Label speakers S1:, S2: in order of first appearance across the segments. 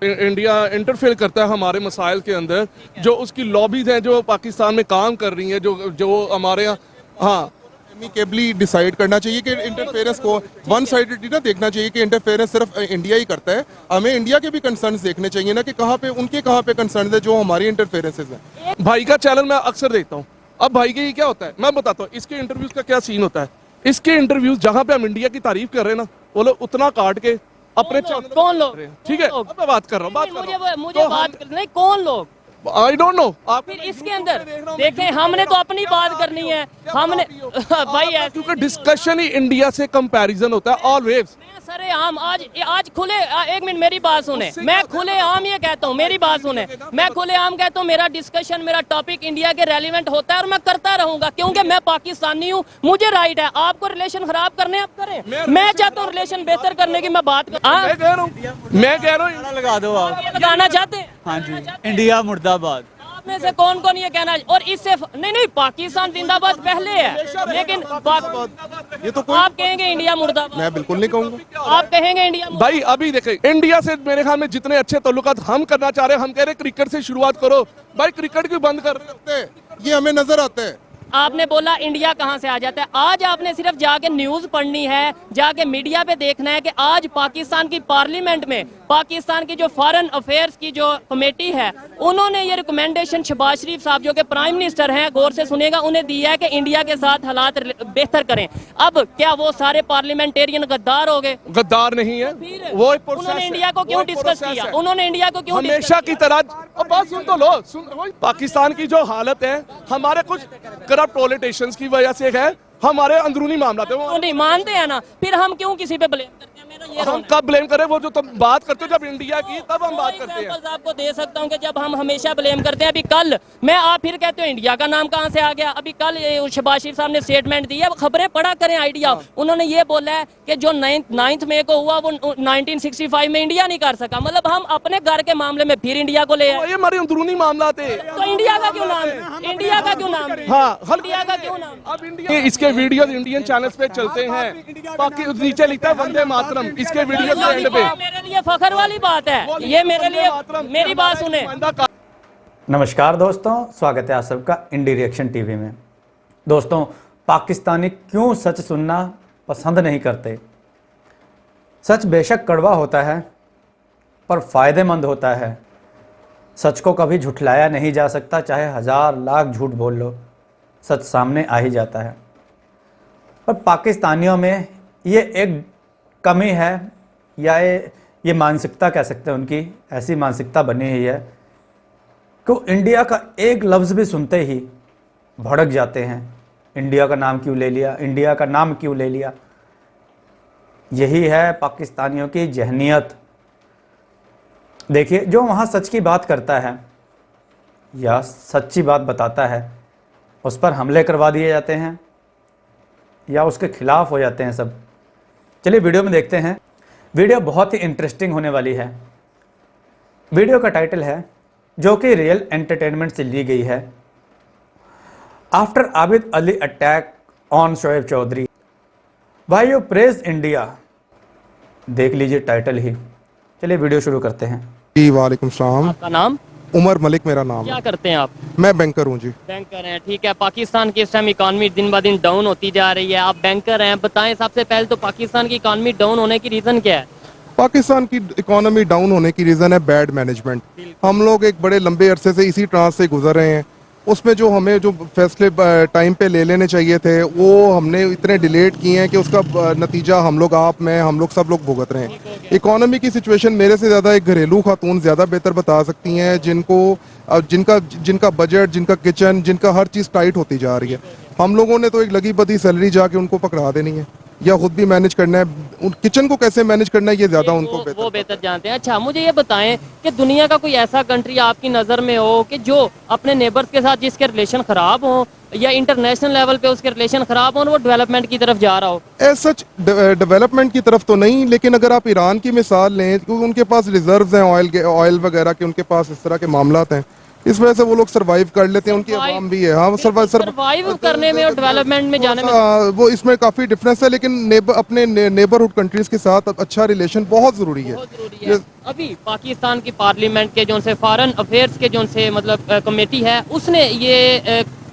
S1: India interfere करता है हमारे मसाइल के अंदर, जो उसकी लॉबीज हैं जो पाकिस्तान में काम कर रही हैं, जो हमारे यहाँ, हाँ,
S2: एमिकेबली डिसाइड करना चाहिए कि इंटरफेरेंस को वन साइडेड ना देखना चाहिए कि इंटरफेरेंस सिर्फ इंडिया ही करता है। हमें इंडिया के भी कंसर्न्स देखने चाहिए ना कि कहाँ पे कंसर्न्स है जो हमारी इंटरफेरेंसेस हैं।
S1: भाई का चैनल मैं अक्सर देखता हूँ। अब भाई के ये क्या होता है मैं बताता हूँ, इसके इंटरव्यूज का क्या सीन होता है। इसके इंटरव्यूज जहाँ पे हम इंडिया की तारीफ कर रहे हैं ना, वो लोग उतना काट के अपने चैनल
S3: कौन लोग,
S1: ठीक है, अब मैं बात कर रहा हूँ,
S3: मुझे बात नहीं, कौन लोग,
S1: आई डोंट नो। आप
S3: फिर इसके अंदर देखें, हमने तो अपनी बात करनी है, हमने भाई
S1: क्योंकि डिस्कशन ही इंडिया से कंपैरिजन होता है ऑलवेज।
S3: सरे आम आज खुले, एक मिनट मेरी बात सुने, मैं खुले आम ये कहता हूँ, मेरी बात सुने, मैं खुले आम कहता हूँ मेरा डिस्कशन, मेरा टॉपिक इंडिया के रेलिवेंट होता है और मैं करता रहूंगा, क्योंकि मैं पाकिस्तानी हूँ, मुझे राइट है। आपको रिलेशन खराब करने आप करें, मैं चाहता हूँ रिलेशन बेहतर करने की मैं बात कर,
S1: मैं कह रहा हूँ
S4: लगा दो आप,
S3: लगाना चाहते हैं।
S4: हाँ जी, इंडिया मुर्दाबाद।
S3: आप में से कौन कौन ये कहना, और इससे नहीं पाकिस्तान जिंदाबाद पहले है, लेकिन
S2: ये तो
S3: आप कहेंगे इंडिया मुर्दाबाद,
S2: मैं बिल्कुल नहीं कहूँगा।
S3: आप कहेंगे इंडिया
S1: भाई अभी देखें, इंडिया से मेरे ख्याल में जितने अच्छे ताल्लुकात हम करना चाह रहे हैं, हम कह रहे हैं क्रिकेट से शुरुआत करो। भाई क्रिकेट क्यों बंद कर रहे हैं?
S2: ये हमें नजर आता है।
S3: आपने बोला इंडिया कहां से आ जाता है। आज आपने सिर्फ जाके न्यूज पढ़नी है, जाके मीडिया पे देखना है कि आज पाकिस्तान की पार्लियामेंट में पाकिस्तान की जो फॉरेन अफेयर्स की जो कमेटी है, उन्होंने ये रिकमेंडेशन शहबाज शरीफ साहब जो कि प्राइम मिनिस्टर हैं, गौर से सुनेगा, उन्हें दिया है कि इंडिया के साथ हालात बेहतर करें। अब क्या वो सारे पार्लियामेंटेरियन गद्दार हो गए?
S1: गद्दार नहीं है वो,
S3: उन्होंने इंडिया को क्यों डिस्कस किया? उन्होंने इंडिया को क्यों
S1: हमेशा की तरह? बात सुन तो लो, पाकिस्तान की जो हालत है, हमारे कुछ करप्ट पॉलिटिशियंस की वजह से है, हमारे अंदरूनी मामला थे वो
S3: नहीं मानते हैं ना, फिर हम क्यों किसी पे ब्लेम करते हैं? मेरा ये
S1: हम कब ब्लेम करें? वो जो तुम बात करते हो जब इंडिया की, तब हम बात करते हैं।
S3: आपको दे सकता हूं कि जब हम हमेशा ब्लेम करते हैं। अभी कल मैं, आप फिर कहते हो इंडिया का नाम कहां से आ गया? अभी कल शहबाज शरीफ साहब ने स्टेटमेंट दी है, खबरें पढ़ा करें आइडिया। उन्होंने ये बोला है कि जो 9 मई को हुआ वो 1965 में इंडिया नहीं कर सका। मतलब हम अपने घर के मामले में फिर इंडिया को ले आए।
S1: ये हमारे अंदरूनी मामला थे,
S3: तो इंडिया का क्यों नाम है? इंडिया का क्यों नाम है?
S1: हाँ,
S3: इंडिया का क्यों नाम?
S1: अब इंडिया, इसके वीडियो इंडियन चैनल्स पे चलते हैं, बाकी नीचे लिखता है वंदे मातरम, इसके वीडियो के एंड पे।
S3: मेरे लिए फखर वाली बात है ये, मेरे लिए, मेरी बात सुने।
S4: नमस्कार दोस्तों, स्वागत है आप सबका इंडी रिएक्शन टीवी में। दोस्तों, पाकिस्तानी क्यों सच सुनना पसंद नहीं करते? सच बेशक कड़वा होता है पर फायदेमंद होता है। सच को कभी झुठलाया नहीं जा सकता, चाहे 1000 लाख झूठ बोल लो, सच सामने आ ही जाता है। पर पाकिस्तानियों में ये एक कमी है, या ये मानसिकता कह सकते हैं, उनकी ऐसी मानसिकता बनी हुई है कि वो इंडिया का एक लफ्ज़ भी सुनते ही भड़क जाते हैं। इंडिया का नाम क्यों ले लिया, इंडिया का नाम क्यों ले लिया। यही है पाकिस्तानियों की जहनियत। देखिए, जो वहाँ सच की बात करता है या सच्ची बात बताता है, उस पर हमले करवा दिए जाते हैं या उसके खिलाफ हो जाते हैं सब। चलिए वीडियो में देखते हैं। वीडियो बहुत ही इंटरेस्टिंग होने वाली है। वीडियो का टाइटल है, जो कि रियल एंटरटेनमेंट से ली गई है, after Abid Ali attack on Shoaib Chaudhry, why you praise India. देख लीजिए टाइटल ही। चलिए वीडियो शुरू करते हैं।
S2: जी वालेकुम सलाम।
S3: आपका नाम?
S2: उमर मलिक मेरा नाम
S3: क्या
S2: है।
S3: करते हैं आप?
S2: मैं बैंकर हूँ जी।
S3: बैंकर हैं, ठीक है। पाकिस्तान की इस टाइम इकॉनमी दिन ब दिन डाउन होती जा रही है, आप बैंकर हैं, बताएं सबसे पहले तो पाकिस्तान की इकॉनमी डाउन होने की रीज़न क्या है?
S2: पाकिस्तान की इकोनॉमी डाउन होने की रीज़न है बैड मैनेजमेंट। हम लोग एक बड़े लंबे अरसे से इसी ट्रांस से गुजर रहे हैं। उसमें जो हमें जो फैसले टाइम पे ले लेने चाहिए थे, वो हमने इतने डिलेट किए हैं कि उसका नतीजा हम लोग, आप, मैं, हम लोग सब लोग भुगत रहे हैं। इकोनॉमी की सिचुएशन मेरे से ज़्यादा एक घरेलू खातून ज़्यादा बेहतर बता सकती हैं, जिनका बजट, जिनका किचन, जिनका हर चीज़ टाइट होती जा रही है। हम लोगों ने तो एक लगी बदी सैलरी जाके उनको पकड़ा देनी है या खुद भी मैनेज करना है। उन किचन को कैसे मैनेज करना है ये ज़्यादा उनको
S3: वो बेहतर जानते हैं। अच्छा, मुझे ये बताएं कि दुनिया का कोई ऐसा कंट्री आपकी नज़र में हो कि जो अपने नेबर्स के साथ जिसके रिलेशन ख़राब हो या इंटरनेशनल लेवल पे उसके रिलेशन ख़राब हो और वो डेवलपमेंट की तरफ जा रहा हो?
S2: एज सच डेवलपमेंट की तरफ तो नहीं, लेकिन अगर आप ईरान की मिसाल लें, क्योंकि उनके पास रिजर्व्स हैं ऑयल वगैरह के, उनके पास इस तरह के मामलात हैं। इस वजह से वो लोग सरवाइव कर लेते हैं, उनकी आवाम भी है। हाँ, वो
S3: सर्वाइव करने में और डेवलपमेंट में जाने में
S2: वो इसमें काफी डिफरेंस है, लेकिन अपने नेबरहुड कंट्रीज के साथ अच्छा रिलेशन बहुत जरूरी है।
S3: बहुत जरूरी है। अभी पाकिस्तान की पार्लियामेंट के जो से फॉरेन अफेयर्स के जो से मतलब कमेटी है, उसने ये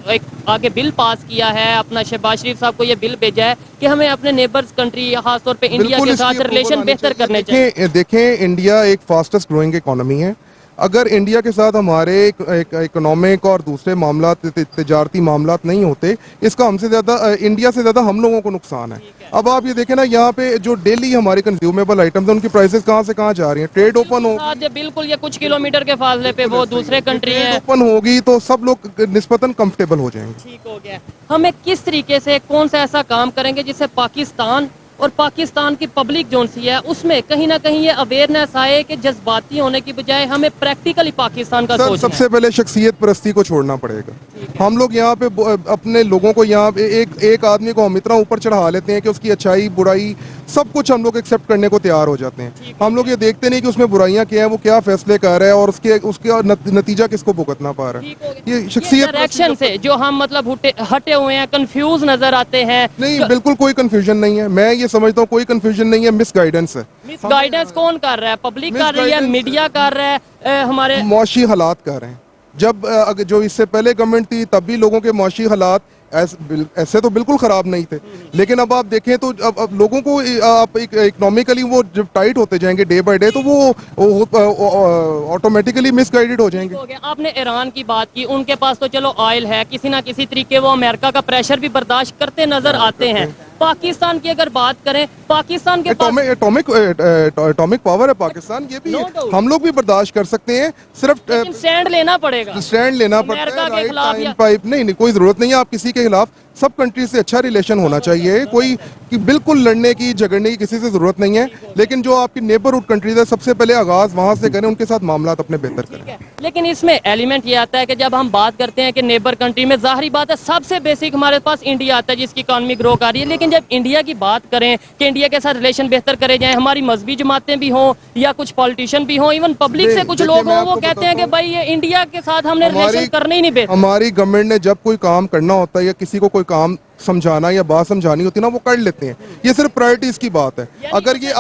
S3: एक आगे बिल पास किया है, अपना शहबाज शरीफ साहब को ये बिल भेजा है कि हमें अपने नेबर्स कंट्री खासतौर पे इंडिया के साथ रिलेशन बेहतर करने चाहिए।
S2: देखें, इंडिया एक फास्टेस्ट ग्रोइंग इकोनॉमी है। अगर इंडिया के साथ हमारे इकोनॉमिक और दूसरे मामला तिजारती मामला नहीं होते, इसका हमसे ज़्यादा इंडिया से ज़्यादा हम लोगों को नुकसान है। अब आप ये देखें ना, यहाँ पे जो डेली हमारे कंज्यूमेबल आइटम्स हैं, उनकी प्राइसेस कहाँ से कहाँ जा रही हैं। ट्रेड ओपन हो,
S3: बिल्कुल ये कुछ किलोमीटर के फासले पे वो दूसरे कंट्री है,
S2: ओपन होगी तो सब लोग निस्बतन कंफर्टेबल हो जाएंगे।
S3: ठीक हो गया। हमें किस तरीके से कौन सा ऐसा काम करेंगे जिससे पाकिस्तान और पाकिस्तान की पब्लिक जो सी है उसमें कहीं ना कहीं ये अवेयरनेस आए कि जज्बाती होने की बजाय हमें प्रैक्टिकली पाकिस्तान का सोचना है।
S2: सबसे पहले शख्सियत परस्ती को छोड़ना पड़ेगा। हम लोग यहाँ पे अपने लोगों को यहाँ पे एक आदमी को हम इतना ऊपर चढ़ा लेते हैं कि उसकी अच्छाई बुराई सब कुछ हम लोग एक्सेप्ट करने को तैयार हो जाते हैं। हम लोग ये देखते नहीं कि उसमें बुराइयां क्या है, वो क्या फैसले कर रहा है और उसके नतीजा किसको भुगतना पा रहा है। ये शख्सियत
S3: डायरेक्शन से जो हम मतलब हटे हुए हैं, कंफ्यूज नजर आते हैं।
S2: नहीं, बिल्कुल कोई कंफ्यूजन नहीं है। मैं ये समझता हूँ कोई कंफ्यूजन नहीं है, मिस गाइडेंस है।
S3: मिस गाइडेंस कौन कर रहा है? पब्लिक कर रही है, मीडिया कर रहा है, हमारे
S2: मौशी हालात कर रहे हैं। जब जो इससे पहले गवर्नमेंट थी तब भी लोगों के मौशी हालात ऐसे तो बिल्कुल ख़राब नहीं थे, लेकिन अब आप देखें तो अब लोगों को आप इकोनॉमिकली वो जब टाइट होते जाएंगे डे बाय डे तो वो ऑटोमेटिकली मिसगाइडेड हो जाएंगे।
S3: हो गया। आपने ईरान की बात की, उनके पास तो चलो ऑयल है, किसी ना किसी तरीके वो अमेरिका का प्रेशर भी बर्दाश्त करते नजर आते हैं। पाकिस्तान की अगर बात करें, पाकिस्तान के
S2: एटॉमिक पावर है पाकिस्तान, ये भी हम लोग भी बर्दाश्त कर सकते हैं, सिर्फ
S3: स्टैंड लेना पड़ेगा।
S2: स्टैंड लेना पड़ता है। पाइप नहीं, कोई जरूरत नहीं है आप किसी के खिलाफ। सब कंट्री से अच्छा रिलेशन होना चाहिए। कोई कि बिल्कुल लड़ने की झगड़ने की किसी से जरूरत नहीं है, लेकिन जो आपकी नेबरहुड कंट्रीज है सबसे पहले आगाज वहां से करें, उनके साथ मामला अपने बेहतर करें।
S3: लेकिन इसमें एलिमेंट ये आता है कि जब हम बात करते हैं कि नेबर कंट्री में, जाहिर बात है सबसे बेसिक हमारे पास इंडिया आता है जिसकी इकॉनमी ग्रो कर रही है। लेकिन जब इंडिया की बात करें कि इंडिया के साथ रिलेशन बेहतर करे जाए, हमारी मजहबी जमातें भी हों या कुछ पॉलिटिशियन भी हों, इवन पब्लिक से कुछ लोग हों, वो कहते हैं कि भाई ये इंडिया के साथ हमने रिलेशन करने ही नहीं बेहतर।
S2: हमारी गवर्नमेंट ने जब कोई काम करना होता है या किसी को कोई काम समझाना या बात समझानी होती है ना, वो कर लेते हैं। ये सिर्फ प्रायोरिटीज की बात है। अगर ये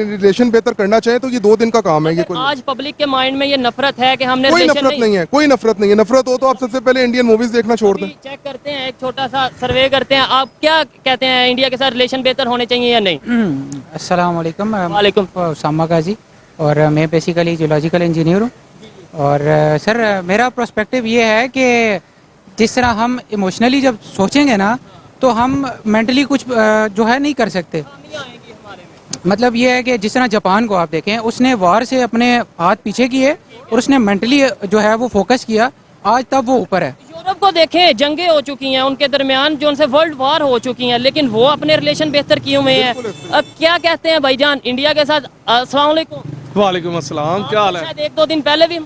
S2: रिलेशन बेहतर करना चाहे तो ये 2 दिन का काम है। ये कोई
S3: आज पब्लिक के माइंड में ये नफरत है कि हमने
S2: कोई नफरत नहीं है, कोई नफरत नहीं है। नफरत हो तो आप सबसे पहले इंडियन मूवीज देखना छोड़ दें।
S3: चेक करते हैं, एक छोटा सा सर्वे करते हैं। आप क्या कहते हैं, इंडिया के साथ रिलेशन बेहतर होने चाहिए या नहीं?
S5: अस्सलाम वालेकुम।
S3: वालेकुम।
S5: उसामा गाजी, और मैं बेसिकली जियोलॉजिकल इंजीनियर हूँ। और सर मेरा पर्सपेक्टिव ये है कि जिस तरह हम इमोशनली जब सोचेंगे ना तो हम मेंटली कुछ जो है नहीं कर सकते। मतलब ये है कि जिस तरह जापान को आप देखें, उसने वार से अपने हाथ पीछे किए और उसने मेंटली जो है वो फोकस किया, आज तब वो ऊपर है।
S3: यूरोप को देखें, जंगें हो चुकी हैं उनके दरमियान, जो उनसे वर्ल्ड वार हो चुकी हैं, लेकिन वो अपने रिलेशन बेहतर किए हुए हैं। अब क्या कहते हैं भाईजान इंडिया के साथ? अस्सलाम वालेकुम।
S1: वालेकुम अस्सलाम, क्या हाल है?
S3: शायद 1-2 दिन पहले भी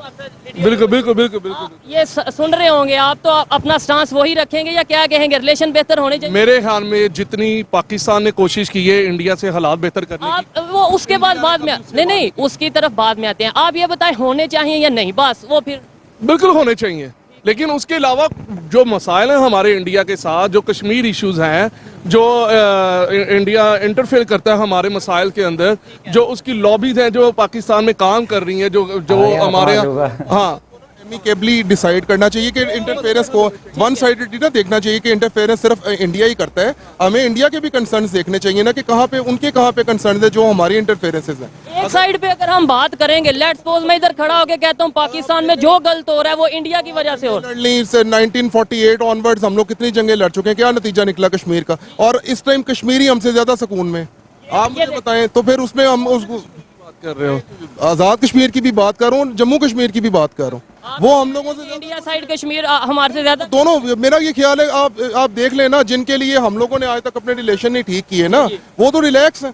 S1: बिल्कुल बिल्कुल बिल्कुल बिल्कुल
S3: ये सुन रहे होंगे आप, तो अपना स्टांस वही रखेंगे या क्या कहेंगे, रिलेशन बेहतर होने चाहिए?
S1: मेरे ख्याल में जितनी पाकिस्तान ने कोशिश की है इंडिया से हालात बेहतर करने की,
S3: आप वो उसके बाद में नहीं उसकी तरफ बाद में आते हैं। आप ये बताएं होने चाहिए या नहीं, बस वो फिर
S1: बिल्कुल होने चाहिए। लेकिन उसके अलावा जो मसाइल हैं हमारे इंडिया के साथ, जो कश्मीर इश्यूज हैं, जो इंडिया इंटरफेयर करता है हमारे मसाइल के अंदर, जो उसकी लॉबीज हैं जो पाकिस्तान में काम कर रही हैं, जो हमारे हाँ
S2: एमिकेबली डिसाइड करना चाहिए कि इंटरफेरेंस को वन साइडेड ना देखना चाहिए कि इंटरफेरेंस सिर्फ इंडिया ही करता है। हमें इंडिया के भी कंसर्न्स देखने चाहिए ना कि कहाँ पे कंसर्न है जो हमारी इंटरफेरेंसेस हैं।
S3: एक साइड पे अगर हम बात करेंगे, लेट्स सपोज मैं इधर खड़ा होकर कहता हूँ पाकिस्तान में जो गलत हो रहा है वो इंडिया की वजह से हो रहा है।
S2: 1948 ऑनवर्ड्स हम लोग कितनी जंगें लड़ चुके हैं, क्या नतीजा निकला कश्मीर का? और इस टाइम कश्मीरी हमसे ज्यादा सुकून में। आप मुझे बताएं तो फिर उसमें हम उसको
S1: कर रहे हो।
S2: आजाद कश्मीर की भी बात कर रहा हूँ, जम्मू कश्मीर की भी बात कर रहा हूँ, वो हम लोगों से
S3: इंडिया साइड कश्मीर हमारे से ज्यादा
S2: दोनों। मेरा ये ख्याल है आप देख लेना, जिनके लिए हम लोगों ने आज तक अपने रिलेशन नहीं ठीक किए ना, वो तो रिलैक्स है,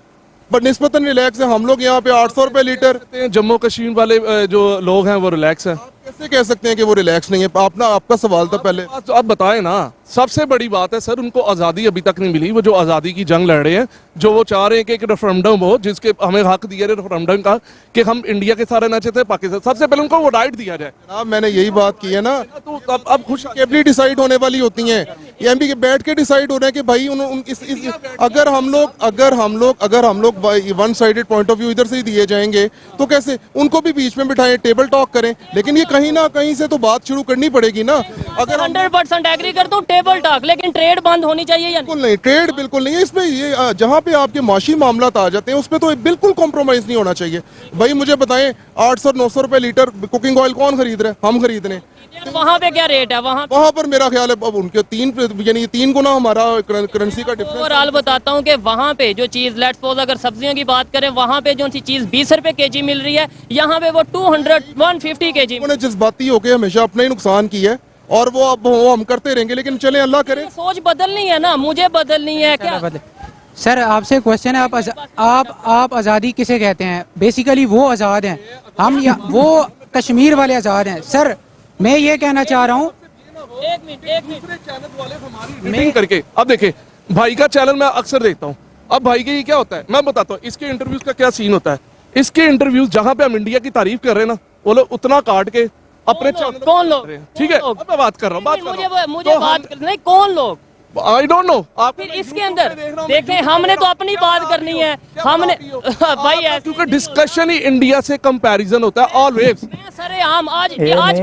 S2: बट निस्बतन रिलैक्स है। हम लोग यहाँ पे 800 रुपए लीटर।
S1: जम्मू कश्मीर वाले जो लोग हैं वो रिलैक्स हैं।
S2: कैसे कह सकते हैं कि वो रिलैक्स नहीं है? आपका सवाल था पहले।
S1: तो आप बताएं ना, सबसे बड़ी बात है सर, उनको आज़ादी अभी तक नहीं मिली। वो जो आज़ादी की जंग लड़ रहे हैं, जो वो चाह रहे हैं कि एक रेफरेंडम हो जिसके हमें हक दिया रेफरेंडम का कि हम इंडिया के साथ रहना चाहते हैं पाकिस्तान, सबसे पहले उनको वो राइट दिया जाए।
S2: जनाब मैंने यही बात की है ना,
S1: तो अब खुश
S2: केबली डिसाइड होने वाली होती हैं, ये एमपी के बैठ के डिसाइड हो रहे हैं कि भाई अगर हम लोग one sided point of view इधर से ही दिए जाएंगे तो कैसे? उनको भी बीच में बिठाएं, टेबल टॉक करें, लेकिन ये कहीं ना कहीं से तो बात शुरू करनी पड़ेगी ना। अगर
S3: 100% एग्री करता हूँ, टेबल टॉक, लेकिन ट्रेड बंद होनी चाहिए या नहीं?
S2: बिल्कुल नहीं, ट्रेड बिल्कुल नहीं है इसमें। ये जहाँ पे आपके माशी मामला आ जाते हैं उसमें तो बिल्कुल कॉम्प्रोमाइज नहीं होना चाहिए। भाई मुझे बताएं, 800-900 रुपए लीटर कुकिंग ऑयल कौन खरीद रहे हैं? हम खरीद रहे हैं।
S3: वहाँ पे क्या रेट है?
S2: वहाँ पर मेरा ख्याल है अब उनके 3 गुना हमारा करेंसी का डिफरेंस।
S3: ओवरऑल बताता हूँ कि वहाँ पे जो चीज, लेट्स सपोज अगर सब्जियों की बात करें, वहाँ पे जो सी चीज 20 रुपए केजी मिल रही है, यहाँ पे वो 200-150 केजी।
S2: उन्होंने जज्बाती होकर हमेशा अपना ही नुकसान किया है और वो अब हम करते रहेंगे, लेकिन चले अल्लाह करे।
S3: सोच बदलनी है ना, मुझे बदलनी है क्या?
S5: सर आपसे क्वेश्चन है, आप आज़ादी किसे कहते हैं? बेसिकली वो आज़ाद हैं, वो कश्मीर वाले आज़ाद हैं। सर मैं ये कहना चाह रहा हूँ,
S3: एक मिनट
S1: मीटिंग करके, अब देखे भाई का चैनल मैं अक्सर देखता हूँ। अब भाई के ये क्या होता है मैं बताता हूँ, इसके इंटरव्यूज का क्या सीन होता है। इसके इंटरव्यूज जहाँ पे हम इंडिया की तारीफ कर रहे हैं ना, वो लोग उतना काट के अपने चैनल
S3: कौन लोग?
S1: ठीक है, अब मैं बात कर रहा हूँ,
S3: मुझे बात नहीं, कौन लोग?
S1: I don't know. आप
S3: फिर इसके अंदर देखें, हमने तो अपनी बात करनी है, हमने भाई ऐसे
S1: क्योंकि डिस्कशन ही इंडिया से कंपैरिजन होता है ऑलवेज।
S3: सरे आम आज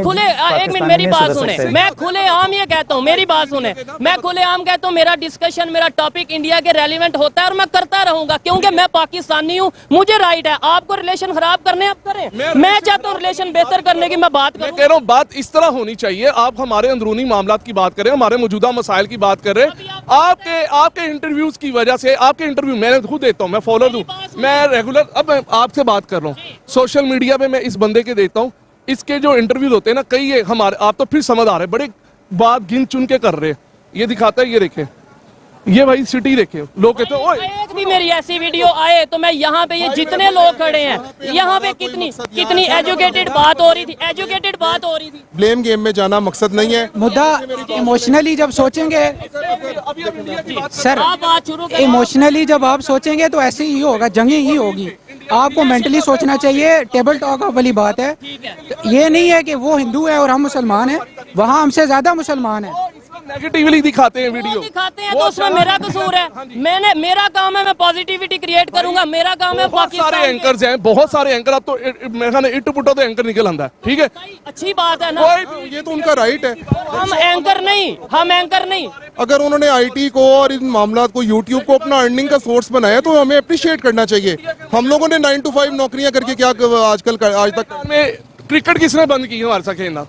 S3: खुले, एक मिनट मेरी बात सुने, मैं खुले आम ये कहता हूँ, मेरी बात सुने, मैं खुले आम कहता हूँ, मेरा डिस्कशन, मेरा टॉपिक इंडिया के रेलिवेंट होता है और मैं करता रहूंगा, क्योंकि मैं पाकिस्तानी हूँ, मुझे राइट है। आपको रिलेशन खराब करने आप करें, मैं चाहता हूँ रिलेशन बेहतर करने की मैं बात
S1: मैं कह रहा हूँ बात इस तरह होनी चाहिए। आप हमारे अंदरूनी मामलात की बात करें, हमारे मौजूदा मसाइल की बात करें। आपके इंटरव्यूज की वजह से, आपके इंटरव्यू मैं खुद देता हूँ, मैं फॉलो दूं, मैं रेगुलर, अब मैं आपसे बात कर रहा हूँ, सोशल मीडिया पे मैं इस बंदे के देता हूँ, इसके जो इंटरव्यूज होते हैं ना, कई ये हमारे, आप तो फिर समझ आ रहे, बड़े बात गिन चुन के कर रहे हैं। ये दिखाता है, ये देखे, ये भाई सिटी देखे, लोग कहते हैं ओए,
S3: एक भी मेरी ऐसी वीडियो आए तो मैं यहाँ पे, ये जितने लोग खड़े हैं यहाँ पे, कितनी एजुकेटेड बात हो रही थी,
S2: ब्लेम गेम में जाना मकसद नहीं है।
S5: मुद्दा इमोशनली जब सोचेंगे सर,
S3: आप बात शुरू करें।
S5: इमोशनली जब आप सोचेंगे तो ऐसे ही होगा, जंगी ही होगी। आपको मेंटली सोचना चाहिए, टेबल टॉक वाली बात है। ये नहीं है कि वो हिंदू है और हम मुसलमान हैं, वहाँ हमसे ज्यादा मुसलमान हैं।
S1: नेगेटिवली दिखाते हैं वीडियो,
S3: दिखाते हैं तो उसमें मेरा कसूर है? मेरा काम है, मैं पॉजिटिविटी क्रिएट करूंगा, मेरा काम है।
S1: बहुत सारे एंकर्स हैं, बहुत सारे एंकर, अब तो मेरे ख्याल इट पुटो तो एंकर निकल आंदा है, ठीक है,
S3: अच्छी बात है ना,
S2: ये तो उनका राइट है।
S3: हम एंकर नहीं।
S2: अगर उन्होंने आईटी को और इन मामलों को, यूट्यूब को अपना अर्निंग का सोर्स बनाया तो हमें अप्रिशिएट करना चाहिए। हम लोगों ने 9 to 5 नौकरियां करके क्या आज तक
S1: में क्रिकेट किसने बंद की हमारे साथ खेलना?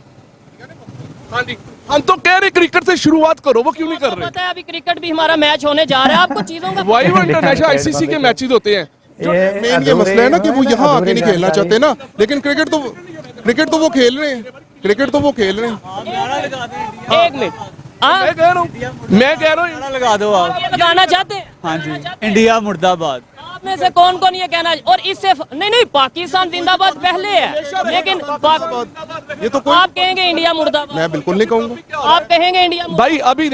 S1: हाँ जी, हम तो कह रहे क्रिकेट से शुरुआत करो, वो क्यों नहीं कर रहे?
S3: पता है अभी क्रिकेट भी हमारा मैच होने जा रहा है, आपको चीजों का
S1: वाई इंटरनेशनल आईसीसी के मैचेस होते हैं।
S2: मेन ये मसला है ना कि वो यहाँ आके नहीं खेलना चाहते ना, लेकिन क्रिकेट तो वो खेल रहे हैं।
S3: एक मिनट,
S1: मैं कह रहा हूँ
S6: लगा दो आप।
S3: लगाना चाहते हैं?
S6: हाँ जी, इंडिया मुर्दाबाद।
S3: आप में से कौन ये कहना, और इससे नहीं, पाकिस्तान जिंदाबाद पहले है, लेकिन
S2: ये तो
S3: आप कहेंगे इंडिया मुर्दाबाद?
S2: मैं बिल्कुल नहीं कहूँगा।
S3: आप कहेंगे इंडिया
S1: भाई अभी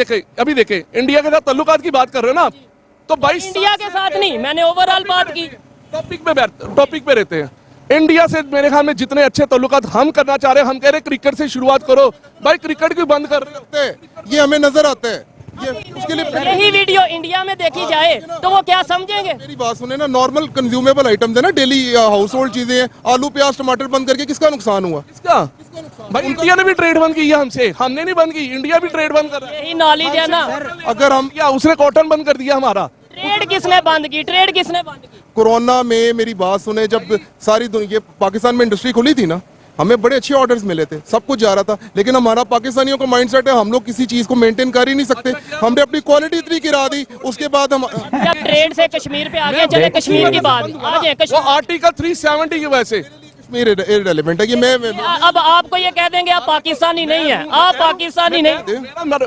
S1: देखे इंडिया के साथ ताल्लुकात की बात कर रहे हो ना आप, तो भाई
S3: इंडिया के साथ नहीं, मैंने ओवरऑल बात की।
S1: टॉपिक पे रहते हैं। इंडिया से मेरे ख्याल में जितने अच्छे ताल्लुकात हम करना चाह रहे हैं, हम कह रहे हैं क्रिकेट से शुरुआत करो। भाई क्रिकेट क्यों बंद कर रहे हो?
S2: ये हमें नजर आता है, ये उसके लिए
S3: यही वीडियो इंडिया में देखी जाए तो वो क्या समझेंगे?
S2: मेरी बात सुने ना, नॉर्मल कंज्यूमेबल आइटम्स है ना, डेली हाउस होल्ड चीजें हैं, आलू प्याज टमाटर बंद करके किसका नुकसान हुआ?
S1: किसका? भाई इंडिया ने भी ट्रेड बंद की है हमसे, हमने नहीं बंद की, इंडिया भी ट्रेड बंद कर रहा है।
S3: यही नॉलेज है ना।
S2: अगर हम
S1: क्या उसने कॉटन बंद कर दिया हमारा?
S3: ट्रेड किसने बंद की?
S2: कोरोना में मेरी बात सुने, जब सारी दुनिया, पाकिस्तान में इंडस्ट्री खुली थी ना, हमें बड़े अच्छे ऑर्डर्स मिले थे, सब कुछ जा रहा था, लेकिन हमारा पाकिस्तानियों का माइंडसेट है, हम लोग किसी चीज को मेंटेन कर ही नहीं सकते। हमने अपनी क्वालिटी इतनी गिरा दी, उसके बाद हम
S3: जब ट्रेड से कश्मीर पे आ गए, चले कश्मीर की बात आ जाए।
S1: वो आर्टिकल 370 की वजह से
S2: इसमें इररिलेवेंट है कि मैं
S3: अब आपको ये कह देंगे आप पाकिस्तानी नहीं है, आप पाकिस्तानी नहीं।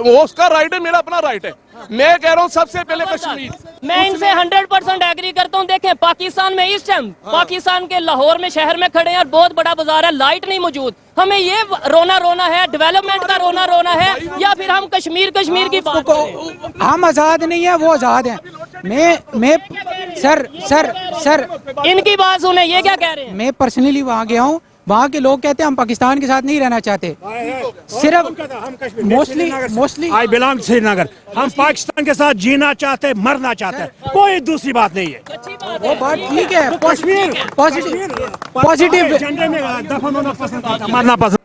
S1: वो उसका राइट है, मेरा अपना राइट है। मैं कह रहा हूँ सबसे पहले कश्मीर।
S3: मैं इनसे 100% एग्री करता हूँ। देखें पाकिस्तान में इस टाइम पाकिस्तान के लाहौर में शहर में खड़े हैं और बहुत बड़ा बाजार है, लाइट नहीं मौजूद। हमें ये रोना है, डेवलपमेंट का रोना है, या फिर हम कश्मीर की बात करें?
S5: हम आज़ाद नहीं है, वो आज़ाद हैं। मैं सर
S3: इनकी बात सुने, ये क्या कह रहे हैं?
S5: मैं पर्सनली वहाँ गया हूँ, वहाँ के लोग कहते हैं हम पाकिस्तान के साथ नहीं रहना चाहते। सिर्फ मोस्टली
S7: आई बिलोंग श्रीनगर। हम पाकिस्तान के साथ जीना चाहते हैं, मरना चाहते हैं, कोई दूसरी बात नहीं है।
S5: वो बात ठीक है,
S7: कश्मीर
S5: पॉजिटिव
S7: झंडे में दफन होना पसंद करता, मरना पसंद।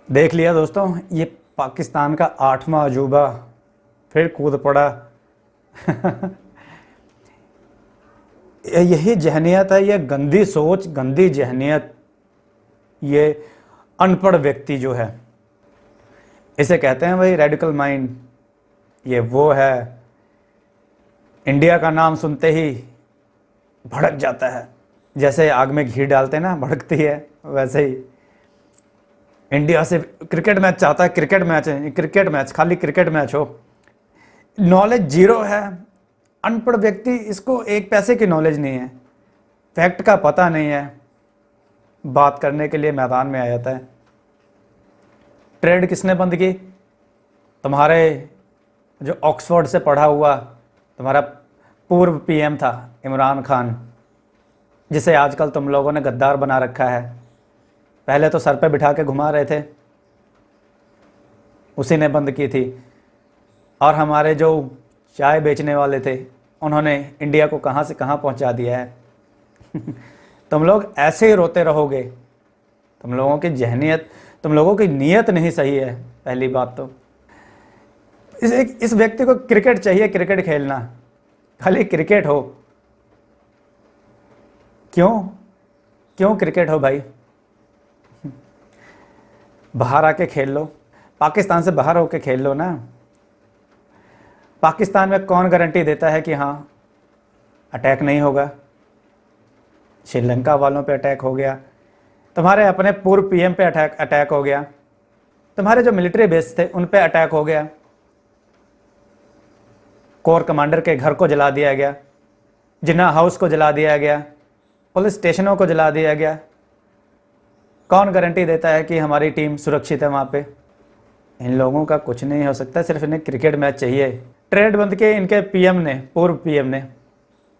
S4: देख लिया दोस्तों, ये पाकिस्तान का 8वां अजूबा फिर कूद पड़ा। यही जहनियत है, ये गंदी सोच, गंदी जहनियत, ये अनपढ़ व्यक्ति जो है, इसे कहते हैं भाई रेडिकल माइंड। ये वो है, इंडिया का नाम सुनते ही भड़क जाता है, जैसे आग में घी डालते हैं ना, भड़कती है, वैसे ही इंडिया से क्रिकेट मैच चाहता है। क्रिकेट मैच खाली क्रिकेट मैच हो। नॉलेज जीरो है, अनपढ़ व्यक्ति, इसको एक पैसे की नॉलेज नहीं है, फैक्ट का पता नहीं है, बात करने के लिए मैदान में आ जाता है। ट्रेड किसने बंद की? तुम्हारे जो ऑक्सफोर्ड से पढ़ा हुआ तुम्हारा पूर्व पीएम था इमरान खान, जिसे आजकल तुम लोगों ने गद्दार बना रखा है। पहले तो सर पे बिठा के घुमा रहे थे, उसी ने बंद की थी। और हमारे जो चाय बेचने वाले थे, उन्होंने इंडिया को कहाँ से कहाँ पहुँचा दिया है। तुम लोग ऐसे ही रोते रहोगे, तुम लोगों की जहनियत, तुम लोगों की नीयत नहीं सही है। पहली बात तो इस व्यक्ति को क्रिकेट चाहिए, क्रिकेट खेलना, खाली क्रिकेट हो। क्यों क्रिकेट हो भाई? बाहर आके खेल लो, पाकिस्तान से बाहर होके खेल लो ना। पाकिस्तान में कौन गारंटी देता है कि हाँ अटैक नहीं होगा? श्रीलंका वालों पे अटैक हो गया, तुम्हारे अपने पूर्व पीएम पे अटैक हो गया, तुम्हारे जो मिलिट्री बेस थे उन पे अटैक हो गया, कोर कमांडर के घर को जला दिया गया, जिन्ना हाउस को जला दिया गया, पुलिस स्टेशनों को जला दिया गया। कौन गारंटी देता है कि हमारी टीम सुरक्षित है वहाँ पे? इन लोगों का कुछ नहीं हो सकता, सिर्फ इन्हें क्रिकेट मैच चाहिए। ट्रेड बंद के इनके पीएम ने, पूर्व पीएम ने,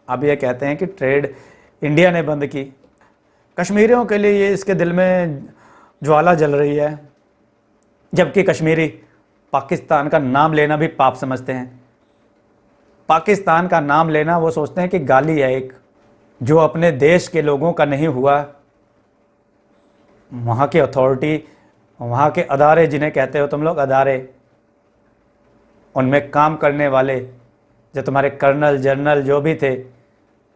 S4: अब ये कहते हैं कि ट्रेड इंडिया ने बंद की। कश्मीरियों के लिए ये इसके दिल में ज्वाला जल रही है, जबकि कश्मीरी पाकिस्तान का नाम लेना भी पाप समझते हैं। पाकिस्तान का नाम लेना वो सोचते हैं कि गाली है एक, जो अपने देश के लोगों का नहीं हुआ। वहाँ की अथॉरिटी, वहाँ के अदारे, जिन्हें कहते हो तुम लोग अदारे, उनमें काम करने वाले जो तुम्हारे कर्नल जनरल जो भी थे,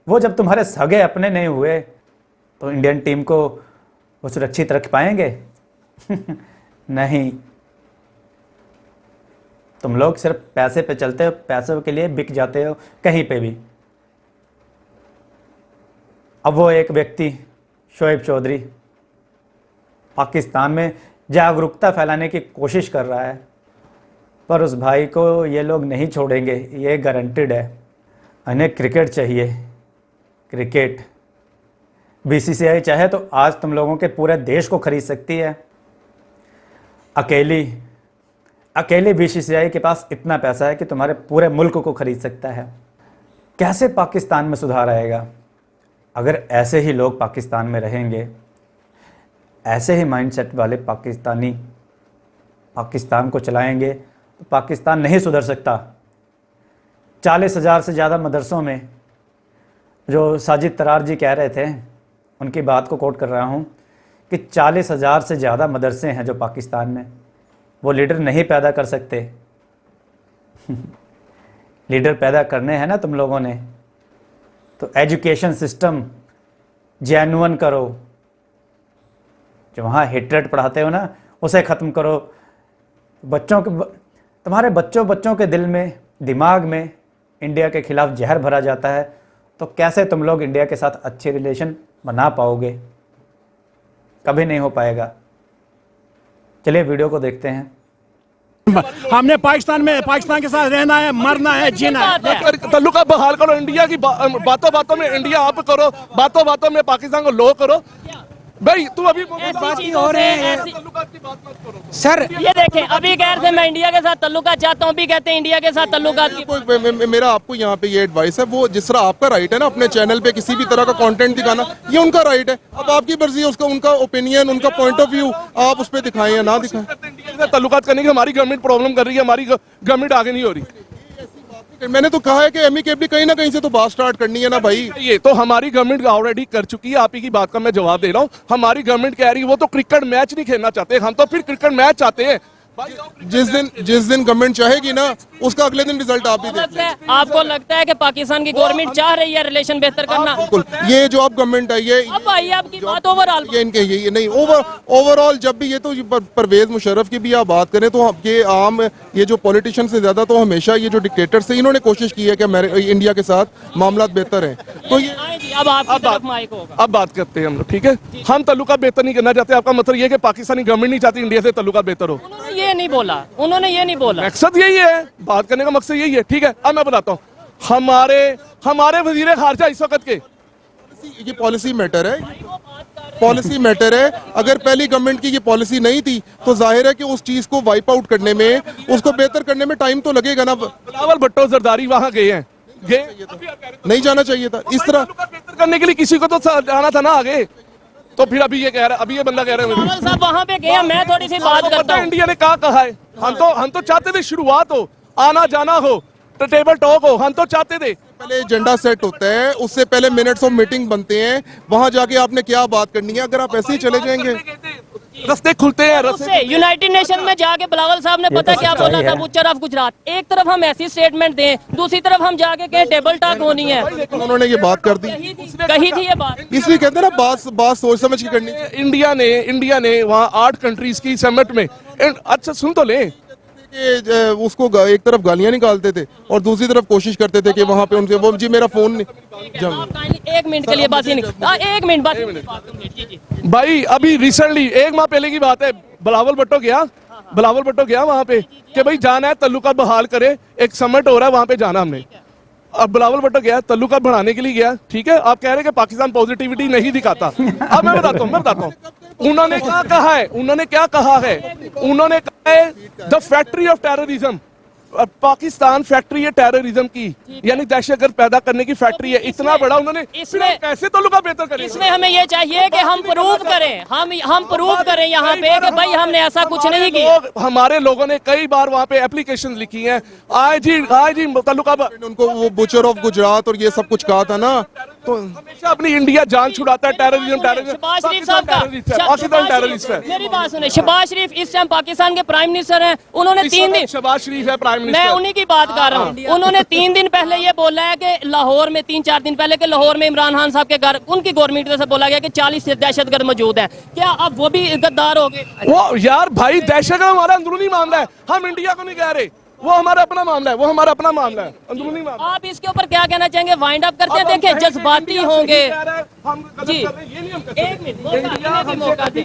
S4: वो जब तुम्हारे सगे अपने नहीं हुए तो इंडियन टीम को वो सुरक्षित रख पाएंगे? नहीं। तुम लोग सिर्फ पैसे पे चलते हो, पैसों के लिए बिक जाते हो कहीं पे भी। अब वो एक व्यक्ति शोएब चौधरी पाकिस्तान में जागरूकता फैलाने की कोशिश कर रहा है, पर उस भाई को ये लोग नहीं छोड़ेंगे, ये गारंटेड है। इन्हें क्रिकेट चाहिए, क्रिकेट। बीसीसीआई चाहे तो आज तुम लोगों के पूरे देश को खरीद सकती है। अकेली बीसीसीआई के पास इतना पैसा है कि तुम्हारे पूरे मुल्क को खरीद सकता है। कैसे पाकिस्तान में सुधार आएगा? अगर ऐसे ही लोग पाकिस्तान में रहेंगे, ऐसे ही माइंडसेट वाले पाकिस्तानी पाकिस्तान को चलाएंगे, तो पाकिस्तान नहीं सुधर सकता। 40,000 से ज़्यादा मदरसों में, जो साजिद तरार जी कह रहे थे, उनकी बात को कोट कर रहा हूँ कि 40,000 से ज़्यादा मदरसे हैं जो पाकिस्तान में, वो लीडर नहीं पैदा कर सकते। लीडर पैदा करने हैं ना तुम लोगों ने, तो एजुकेशन सिस्टम जेन्युइन करो। जो वहाँ हिटरेट पढ़ाते हो ना, उसे ख़त्म करो। बच्चों के, तुम्हारे बच्चों के दिल में, दिमाग में इंडिया के खिलाफ जहर भरा जाता है, तो कैसे तुम लोग इंडिया के साथ अच्छे रिलेशन बना पाओगे? कभी नहीं हो पाएगा। चलिए वीडियो को देखते हैं।
S7: हमने पाकिस्तान के साथ रहना है, मरना है, जीना है।
S1: तल्लुका बहाल करो, इंडिया की बातों बातों में इंडिया आप करो, बातों बातों में पाकिस्तान को लो करो। भाई तुम अभी
S3: ऐसी चीजों से ऐसी
S1: तल्लुकात की बात मत करो।
S5: सर
S3: ये देखें, अभी कह रहे थे मैं इंडिया के साथ तल्लुकात चाहता हूँ, अभी कहते हैं इंडिया के साथ तल्लुकात की।
S2: मेरा आपको यहाँ पे ये एडवाइस है, वो जिस तरह आपका राइट है ना अपने चैनल पे किसी भी तरह का कंटेंट दिखाना, ये उनका राइट है। अब आपकी मर्जी है, उसका उनका ओपिनियन, उनका पॉइंट ऑफ व्यू आप उस पर दिखाएं या ना दिखाएं।
S1: इंडिया के साथ तल्लुकात करने की हमारी गवर्नमेंट प्रॉब्लम कर रही है, हमारी गवर्नमेंट आगे नहीं हो रही।
S2: मैंने तो कहा है कि एमिकेबली कहीं ना कहीं से तो बात स्टार्ट करनी है ना भाई।
S1: ये तो हमारी गवर्नमेंट ऑलरेडी कर चुकी है, आप ही की बात का मैं जवाब दे रहा हूँ। हमारी गवर्नमेंट कह रही है वो तो क्रिकेट मैच नहीं खेलना चाहते, हम तो फिर क्रिकेट मैच चाहते हैं।
S2: जिस दिन गवर्नमेंट चाहेगी ना, उसका अगले दिन रिजल्ट आप भी देख लें।
S3: आपको लगता है कि पाकिस्तान की गवर्नमेंट चाह रही है रिलेशन बेहतर करना?
S2: बिल्कुल, ये जो आप गवर्नमेंट है, ये
S3: अब भाई आपकी बात ओवरऑल
S2: ये इनके ये नहीं ओवरऑल जब भी ये तो परवेज मुशर्रफ की भी आप बात करें तो ये आम ये जो पॉलिटिशियन से ज्यादा तो हमेशा ये जो डिक्टेटर्स थे, इन्होंने कोशिश की है कि इंडिया के साथ मामला बेहतर हैं। तो ये
S3: अब आपकी तरफ माइक होगा।
S1: अब बात करते हैं हम लोग, ठीक है। हम तल्लुका बेहतर नहीं करना चाहते, आपका मतलब ये है कि पाकिस्तानी गवर्नमेंट नहीं चाहती इंडिया से तल्लुका बेहतर हो।
S3: उन्होंने ये नहीं बोला, उन्होंने ये नहीं बोला।
S1: मकसद यही है, बात करने का मकसद यही है, ठीक है। अब मैं बताता हूँ, हमारे वजीर खारजा इस वक्त के,
S2: ये पॉलिसी मैटर है। अगर पहली गवर्नमेंट की ये पॉलिसी नहीं थी तो जाहिर है कि उस चीज को वाइप आउट करने में, उसको बेहतर करने में टाइम तो लगेगा ना।
S1: बिलावल भुट्टो जरदारी वहां गए हैं,
S2: नहीं जाना चाहिए था इस तरह।
S1: बेहतर करने के लिए किसी को तो जाना था ना आगे। तो फिर अभी ये कह रहा है, अभी ये बंदा कह रहा है
S3: बिलावल साहब वहाँ पे गए, मैं थोड़ी सी बात करता हूँ।
S1: इंडिया ने क्या कहा है, हम तो चाहते थे शुरुआत हो, आना जाना हो, तो टेबल टॉक हो, हम तो चाहते थे।
S2: पहले एजेंडा सेट होता है, उससे पहले मिनट्स ऑफ मीटिंग बनते हैं, वहां जाके आपने क्या बात करनी है। अगर आप ऐसे ही चले जाएंगे,
S1: रास्ते खुलते हैं, रास्ते
S3: यूनाइटेड नेशन में जाके बिलावल साहब ने पता क्या बोला था, बुच्चर ऑफ गुजरात। एक तरफ हम ऐसी स्टेटमेंट दें, दूसरी तरफ हम जाके कहें टेबल टॉक होनी है।
S2: उन्होंने ये बात कर दी,
S3: कही थी ये बात।
S2: इसलिए कहते हैं ना बात सोच समझ के करनी।
S1: इंडिया ने वहाँ 8 कंट्रीज की समिट में, अच्छा सुन तो ले,
S2: उसको एक तरफ गालियां निकालते थे और दूसरी तरफ कोशिश करते थे कि वहां पे उनसे वो जी मेरा फोन नहीं।
S3: एक मिनट के लिए बस एक मिनट बस।
S1: भाई अभी रिसेंटली 1 माह पहले की बात है, बिलावल भुट्टो गया वहां पे कि भाई जाना है तल्लुका बहाल करे, एक समिट हो रहा है वहां पे जाना हमने। अब बिलावल भुट्टो गया, तल्लुका बढ़ाने के लिए गया, ठीक है। आप कह रहे हैं कि पाकिस्तान पॉजिटिविटी नहीं दिखाता। अब मैं बताता हूँ उन्होंने क्या कहा है, उन्होंने कहा है the factory of terrorism, Pakistan factory है टेररिज्म की, यानी दहशतगर्द पैदा करने की फैक्ट्री है। इतना बड़ा उन्होंने,
S3: इसमें
S1: कैसे तल्लुका बेहतर करें?
S3: इसमें हमें ये चाहिए कि हम प्रूव करें, हम प्रूव करें यहाँ पे कि भाई हमने ऐसा कुछ नहीं किया।
S1: हमारे लोगों ने कई बार वहाँ पे एप्लीकेशन लिखी हैं, आज जी तल्लुका,
S2: उनको वो बुचर ऑफ गुजरात और ये सब कुछ कहा था ना, तो
S1: हमेशा अपनी इंडिया जान छुड़ाता है।
S3: शहबाज शरीफ साहब
S1: पाकिस्तान टेररिस्ट है।
S3: मेरी बात सुने, शहबाज शरीफ इस टाइम पाकिस्तान के प्राइम मिनिस्टर हैं। उन्होंने 3 दिन,
S1: शहबाज शरीफ है प्राइम
S3: मैं
S1: मिनिस्टर,
S3: उन्हीं की बात कर रहा हूँ। उन्होंने 3 दिन पहले ये बोला है कि लाहौर में 3-4 दिन पहले के लाहौर में इमरान खान साहब के घर उनकी गवर्नमेंट से बोला गया कि 40 दहशतगर्द मौजूद हैं। क्या अब वो भी गद्दार हो गए?
S1: वो यार भाई दहशतगर्द हमारा अंदरूनी मामला है, हम इंडिया को नहीं कह रहे, वो हमारा अपना मामला है, अंदरूनी मामला।
S3: आप इसके ऊपर क्या कहना चाहेंगे? वाइंड अप करते हैं, देखिए जज्बाती होंगे जी। एक मिनट,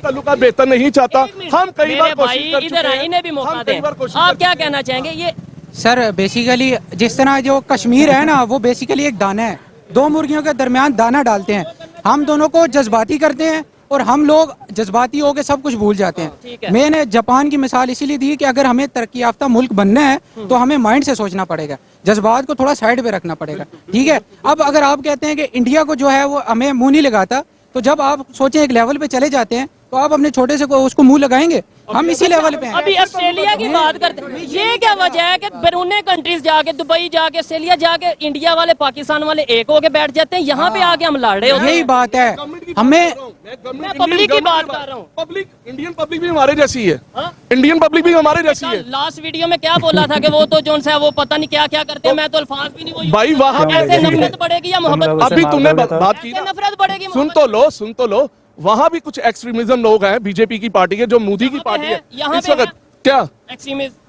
S1: तल्लुका बेहतर नहीं चाहता, हम कई बार कोशिश कर चुके
S3: इधर
S1: हैं,
S3: इन्हें भी मौका
S1: हम
S3: दें।
S1: कई बार कोशिश
S3: आप
S1: कर
S3: क्या कहना चाहेंगे? ये
S5: सर बेसिकली जिस तरह जो कश्मीर है ना, वो बेसिकली एक दाना है, 2 मुर्गियों के दरमियान दाना डालते हैं। हम दोनों को जज्बाती करते हैं और हम लोग जज्बाती होकर सब कुछ भूल जाते हैं। मैंने जापान की मिसाल इसीलिए दी कि अगर हमें तरक्की याफ्ता मुल्क बनना है तो हमें माइंड से सोचना पड़ेगा, जज्बात को थोड़ा साइड पे रखना पड़ेगा, ठीक है। अब अगर आप कहते हैं कि इंडिया को जो है वो हमें मुंह नहीं लगाता, तो जब आप सोचें एक लेवल पे चले जाते हैं तो आप अपने छोटे से उसको मुंह लगाएंगे। हम इसी लेवल पे हैं।
S3: अभी ऑस्ट्रेलिया की बात करते हैं, ये क्या वजह है कि बैरूने कंट्रीज जाके, दुबई जाके, ऑस्ट्रेलिया जाके, इंडिया वाले पाकिस्तान वाले एक होके बैठ जाते हैं, यहाँ पे आके हम लड़ रहे होते हैं।
S5: यही बात है, हमें
S3: मैं पब्लिक की बात कर रहा हूँ।
S1: पब्लिक, इंडियन पब्लिक भी हमारे जैसी है, इंडियन पब्लिक भी हमारे जैसी है।
S3: लास्ट वीडियो में क्या बोला था कि वो तो जोन सा वो पता नहीं क्या क्या करते हैं, मैं तो अल्फाज भी नहीं वो
S1: भाई वहाँ
S3: ऐसे नफरत बढ़ेगी या मोहब्बत?
S1: अभी तुमने बात की,
S3: नफरत बढ़ेगी,
S1: सुन तो लो, वहाँ भी कुछ एक्सट्रीमिज्म लोग हैं बीजेपी की पार्टी के, जो मोदी की पार्टी है
S3: यहाँ
S1: इस
S3: पे
S1: वक्त, क्या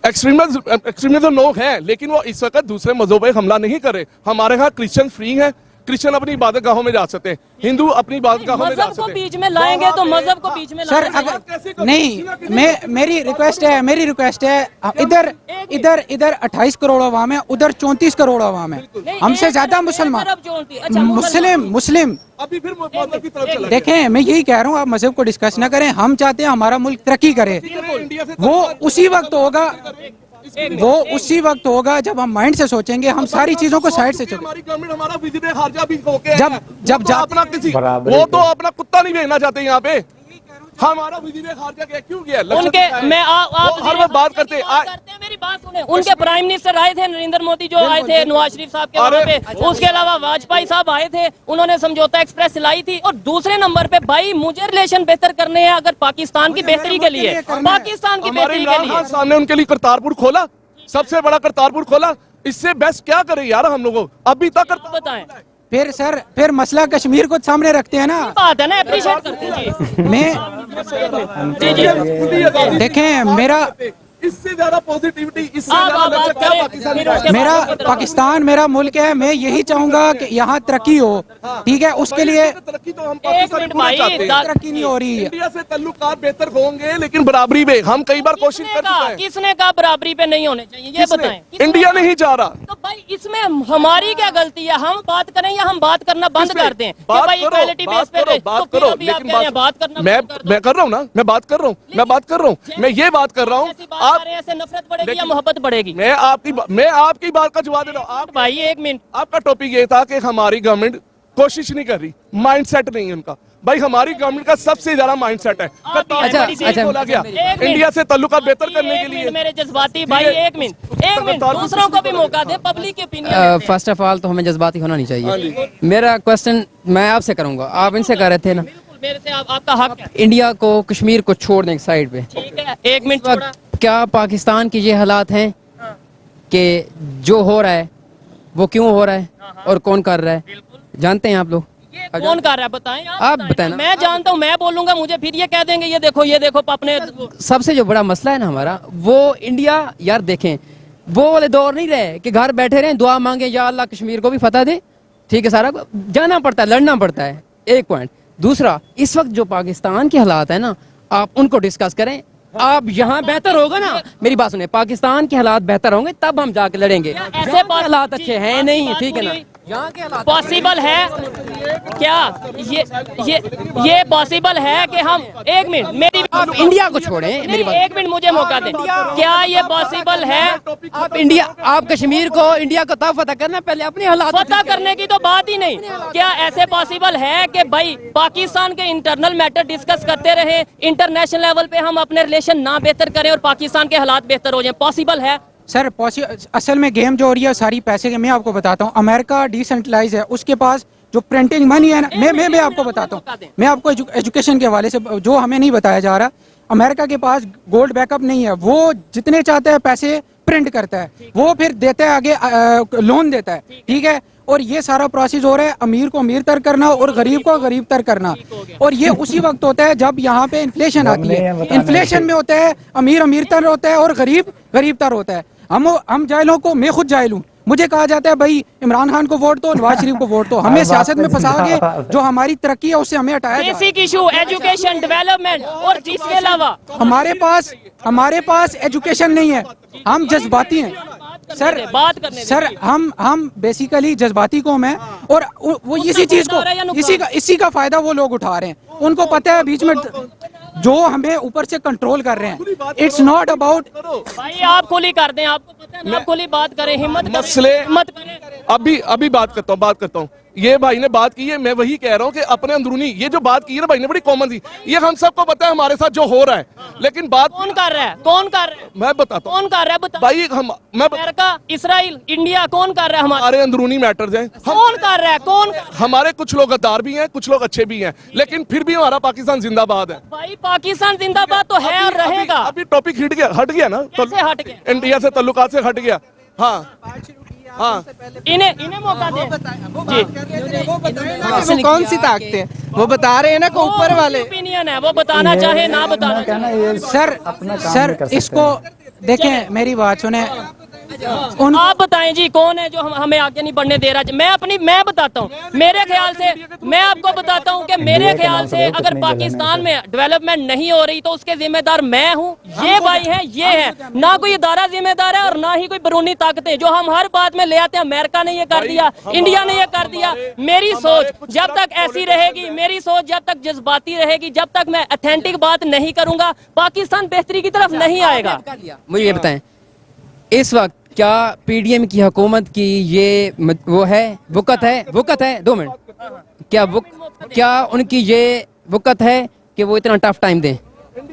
S1: एक्सट्रीमिज्म लोग हैं, लेकिन वो इस वक्त दूसरे मजहब पे हमला नहीं कर रहे। हमारे यहाँ क्रिश्चियन फ्री हैं, क्रिश्चियन अपनी इबादतगाहों में जा सकते हैं, हिंदू अपनी इबादतगाहों में जा
S3: मजहब को
S1: सकते हैं।
S3: बीच में लाएंगे तो मजहब को बीच में
S5: सर
S3: लाएंगे।
S5: अगर नहीं, मेरी रिक्वेस्ट है इधर इधर इधर 28 करोड़ अवाम है, उधर 34 करोड़ अवाम है,
S3: नहीं,
S5: हमसे
S3: एक
S5: ज्यादा
S3: तरफ
S5: मुसलमान,
S3: जोड़ती है। अच्छा,
S5: मुस्लिम।
S1: अभी फिर मजहब की तरफ चला
S5: देखें, मैं यही कह रहा हूँ, आप मजहब को डिस्कस ना करें। हम चाहते हैं हमारा मुल्क तरक्की करे।
S1: इंडिया से
S5: वो उसी वक्त होगा जब हम माइंड से सोचेंगे, हम सारी चीजों को साइड से
S1: हमारी गवर्नमेंट हमारा विजिट खारजा भी होके
S5: जब
S1: अपना किसी
S4: बराबरी
S1: वो तो अपना कुत्ता नहीं भेजना चाहते यहाँ पे। हमारा विजिट खारजा गया क्यों गया?
S3: उनके मैं आप
S1: हर वक्त बात करते
S3: हैं, मेरी बात सुने। उनके प्राइम मिनिस्टर आए थे, नरेंद्र मोदी जो आए थे नवाज शरीफ साहब के वहाँ पे, उसके अलावा वाजपेयी साहब आए थे, उन्होंने समझौता एक्सप्रेस चलाई थी। और दूसरे नंबर पे भाई मुझे रिलेशन बेहतर करने हैं अगर पाकिस्तान की बेहतरी के लिए, पाकिस्तान की
S1: हमारे
S3: बेहतरी के
S1: इमरान
S3: लिए।
S1: खान साहब ने उनके लिए करतारपुर खोला, सबसे बड़ा करतारपुर खोला। इससे बेस्ट क्या करे यार हम लोगों अभी तक
S3: बताएं,
S5: फिर मसला कश्मीर को सामने रखते हैं ना।
S3: बात है ना, अप्रिशिएट करते हैं जी।
S5: मैं
S3: जी जी
S5: देखें, मेरा
S1: इससे ज्यादा पॉजिटिविटी, इससे
S3: आप
S1: ज्यादा
S3: बात
S1: लज्जत क्या
S3: करें,
S1: पाकिस्तान
S3: फिर
S1: में?
S3: उसके
S5: मेरा
S3: बाद की
S5: पाकिस्तान मेरा मुल्क है, मैं यही चाहूंगा कि यहाँ तरक्की हो, ठीक है। उसके लिए
S1: तरक्की तो हम
S3: एक
S1: पाकिस्तानी
S3: मिनट
S1: पूरे
S3: भाई,
S1: चाहते हैं।
S5: तरक्की नहीं हो रही है।
S1: इंडिया से ताल्लुकात बेहतर होंगे लेकिन बराबरी में हम कई बार कोशिश कर चुके हैं।
S3: किसने कहा बराबरी पे नहीं होने चाहिए, ये
S1: किसने?
S3: बताएं।
S1: इंडिया नहीं चाह रहा।
S3: तो भाई इसमें हमारी क्या गलती है? हम बात करें या हम बात करना बंद
S1: किसमें?
S3: कर दें कि
S1: बात
S3: भाई
S1: करो,
S3: इक्वालिटी बेस
S1: बात
S3: पे
S1: करो,
S3: रहे?
S1: बात
S3: तो फिर
S1: करो,
S3: अभी आप
S1: लेकिन
S3: कह रहे हैं बात करना
S1: मैं
S3: बंद कर दो।
S1: कर रहा हूँ ना, मैं बात कर रहा हूँ, मैं बात कर रहा हूँ, मैं ये बात कर रहा हूँ।
S3: ऐसी बात कर
S1: आप
S3: रहे हैं, ऐसे नफरत बढ़ेगी या
S1: लेकिन-
S3: मोहब्बत बढ़ेगी?
S1: मैं आपकी बात का जवाब दे रहा हूँ। आप
S3: भाई एक मिनट,
S1: आपका टॉपिक ये था कि हमारी गवर्नमेंट कोशिश नहीं कर रही, माइंडसेट नहीं है उनका। भाई हमारी गवर्नमेंट का सबसे ज्यादा माइंडसेट है।
S3: अच्छा,
S1: बोला गया
S3: एक मिनट।
S1: इंडिया से ताल्लुकात बेहतर करने के
S3: एक
S1: लिए।
S3: मिनट मेरे जज्बाती भाई, एक मिनट दूसरों को भी मौका दे, पब्लिक की ओपिनियन।
S8: फर्स्ट ऑफ ऑल तो हमें जज्बाती होना नहीं चाहिए। मेरा क्वेश्चन मैं आपसे करूंगा, आप इनसे कर रहे थे ना,
S3: मेरे से आपका हक है,
S8: इंडिया को कश्मीर को छोड़ दें साइड पे।
S3: ठीक है, एक मिनट
S8: इस वक्त
S3: छोड़ा।
S8: क्या पाकिस्तान के ये हालात हैं कि जो हो रहा है वो क्यों हो रहा है और कौन कर रहा है, जानते हैं आप लोग?
S3: ये कौन कर रहा है बताएं
S8: आप बताएं ना।
S3: मैं जानता हूँ, मैं बोलूंगा, मुझे फिर ये कह देंगे ये देखो अपने।
S8: सबसे जो बड़ा मसला है ना हमारा, वो इंडिया, यार देखें, वो वाले दौर नहीं रहे कि घर बैठे रहें दुआ मांगे या अल्लाह कश्मीर को भी फतह दे, ठीक है, सारा जाना पड़ता है, लड़ना पड़ता है, एक पॉइंट। दूसरा, इस वक्त जो पाकिस्तान के हालात है ना, आप उनको डिस्कस करें। आप यहाँ बेहतर होगा ना, मेरी बात सुने, पाकिस्तान के हालात बेहतर होंगे तब हम जाके लड़ेंगे।
S3: ऐसे
S8: हालात अच्छे हैं नहीं, ठीक है ना, यहाँ के हालात
S3: पॉसिबल है क्या ये पॉसिबल है कि हम, एक मिनट मेरी,
S8: आप इंडिया को छोड़ें, मेरी बात,
S3: एक मिनट मुझे मौका दें, क्या ये पॉसिबल है?
S8: आप इंडिया, आप कश्मीर को, इंडिया को तब फतह करना, पहले अपने हालात
S3: पता करने की तो बात ही नहीं। क्या ऐसे पॉसिबल है कि भाई पाकिस्तान के इंटरनल मैटर डिस्कस करते रहे, इंटरनेशनल लेवल पे हम अपने रिलेशन ना बेहतर करें और पाकिस्तान के हालात बेहतर हो जाए? पॉसिबल है?
S5: सर असल में गेम जो हो रही है सारी पैसे के, मैं आपको बताता हूँ, अमेरिका डिसेंट्रलाइज है, उसके पास जो प्रिंटिंग मनी है ना, मैं आपको बताता हूँ, मैं आपको एजुकेशन के हवाले से जो हमें नहीं बताया जा रहा, अमेरिका के पास गोल्ड बैकअप नहीं है, वो जितने चाहते हैं पैसे प्रिंट करता है, वो फिर देता है आगे, लोन देता है, ठीक है। और ये सारा प्रोसेस हो रहा है, अमीर को अमीर तर करना और गरीब को गरीब तर करना, और ये उसी वक्त होता है जब यहाँ पे इन्फ्लेशन आती है। इन्फ्लेशन में होता है अमीर अमीर तर होता है और गरीब गरीब तर होता है। हम जाहिलों को, मैं खुद जाहिल हूँ, मुझे कहा जाता है भाई इमरान खान को वोट दो, नवाज शरीफ को वोट दो, हमें सियासत में फंसा के जो हमारी तरक्की है उससे हमें हटाया जाए।
S3: बेसिक इशू एजुकेशन, डेवलपमेंट, और इसके अलावा
S5: हमारे पास एजुकेशन नहीं है, हम जज्बाती हैं सर, हम बेसिकली जज्बाती कौम है, और वो इसी चीज को, इसी का फायदा वो लोग उठा रहे हैं। उनको पता है बीच में जो हमें ऊपर से कंट्रोल कर रहे हैं। इट्स नॉट अबाउट,
S3: भाई आप खुली कर दें, आपको पता है ना, आप खुली बात करें, हिम्मत
S1: मसले
S3: मत करें।
S1: अभी बात करता हूँ। ये भाई ने बात की है, मैं वही कह रहा हूँ कि अपने अंदरूनी ये जो बात की है ना भाई ने, बड़ी कॉमन थी, ये हम सबको पता है हमारे साथ जो हो रहा है, लेकिन बात
S3: कौन कर रहा है?
S1: मैं बताता हूँ
S3: कौन कर रहा है? बता
S1: भाई, मैं
S3: अमेरिका, इसराइल, इंडिया, कौन कर रहा है?
S1: हमारे अंदरूनी मैटर्स हैं।
S3: कौन कर रहा है? कौन?
S1: हमारे कुछ लोग गद्दार भी हैं, कुछ लोग अच्छे भी हैं, लेकिन फिर भी हमारा पाकिस्तान जिंदाबाद है।
S3: भाई पाकिस्तान जिंदाबाद तो है और रहेगा।
S1: अभी टॉपिक हट गया ना,
S3: कैसे हट गया?
S1: इंडिया से ताल्लुकात से हट गया। हाँ,
S3: इन्हें मौका दे
S9: वो कौन सी ताकत है, वो बता रहे हैं ना, को ऊपर वाले
S3: ओपिनियन है, वो बताना चाहे ना बताना चाहे।
S5: सर इसको देखें, मेरी बात सुने, उन
S3: आप बताएं जी कौन है जो हमें आगे नहीं बढ़ने दे रहा। मैं बताता हूँ, मेरे ख्याल से, मैं आपको बताता हूँ कि मेरे
S4: इंडिया के
S3: ख्याल
S4: नाम से
S3: से
S4: देखो
S3: अगर
S4: कितनी जलन है
S3: पाकिस्तान
S4: इसे।
S3: में डेवलपमेंट नहीं हो रही तो उसके जिम्मेदार मैं हूँ, ये भाई है, ये है, ना कोई इदारा जिम्मेदार है और ना ही कोई बैरूनी ताकतें जो हम हर बात में ले आते हैं। अमेरिका ने ये कर दिया, इंडिया ने ये कर दिया। मेरी सोच जब तक ऐसी रहेगी, मेरी सोच जब तक जज्बाती रहेगी, जब तक मैं ऑथेंटिक बात नहीं करूंगा, पाकिस्तान बेहतरी की तरफ नहीं आएगा।
S8: मुझे ये बताएं, इस वक्त क्या पीडीएम की हुकूमत की ये वो है, वक़्त है 2 मिनट, क्या उनकी ये वक़्त है कि वो इतना टफ टाइम दें,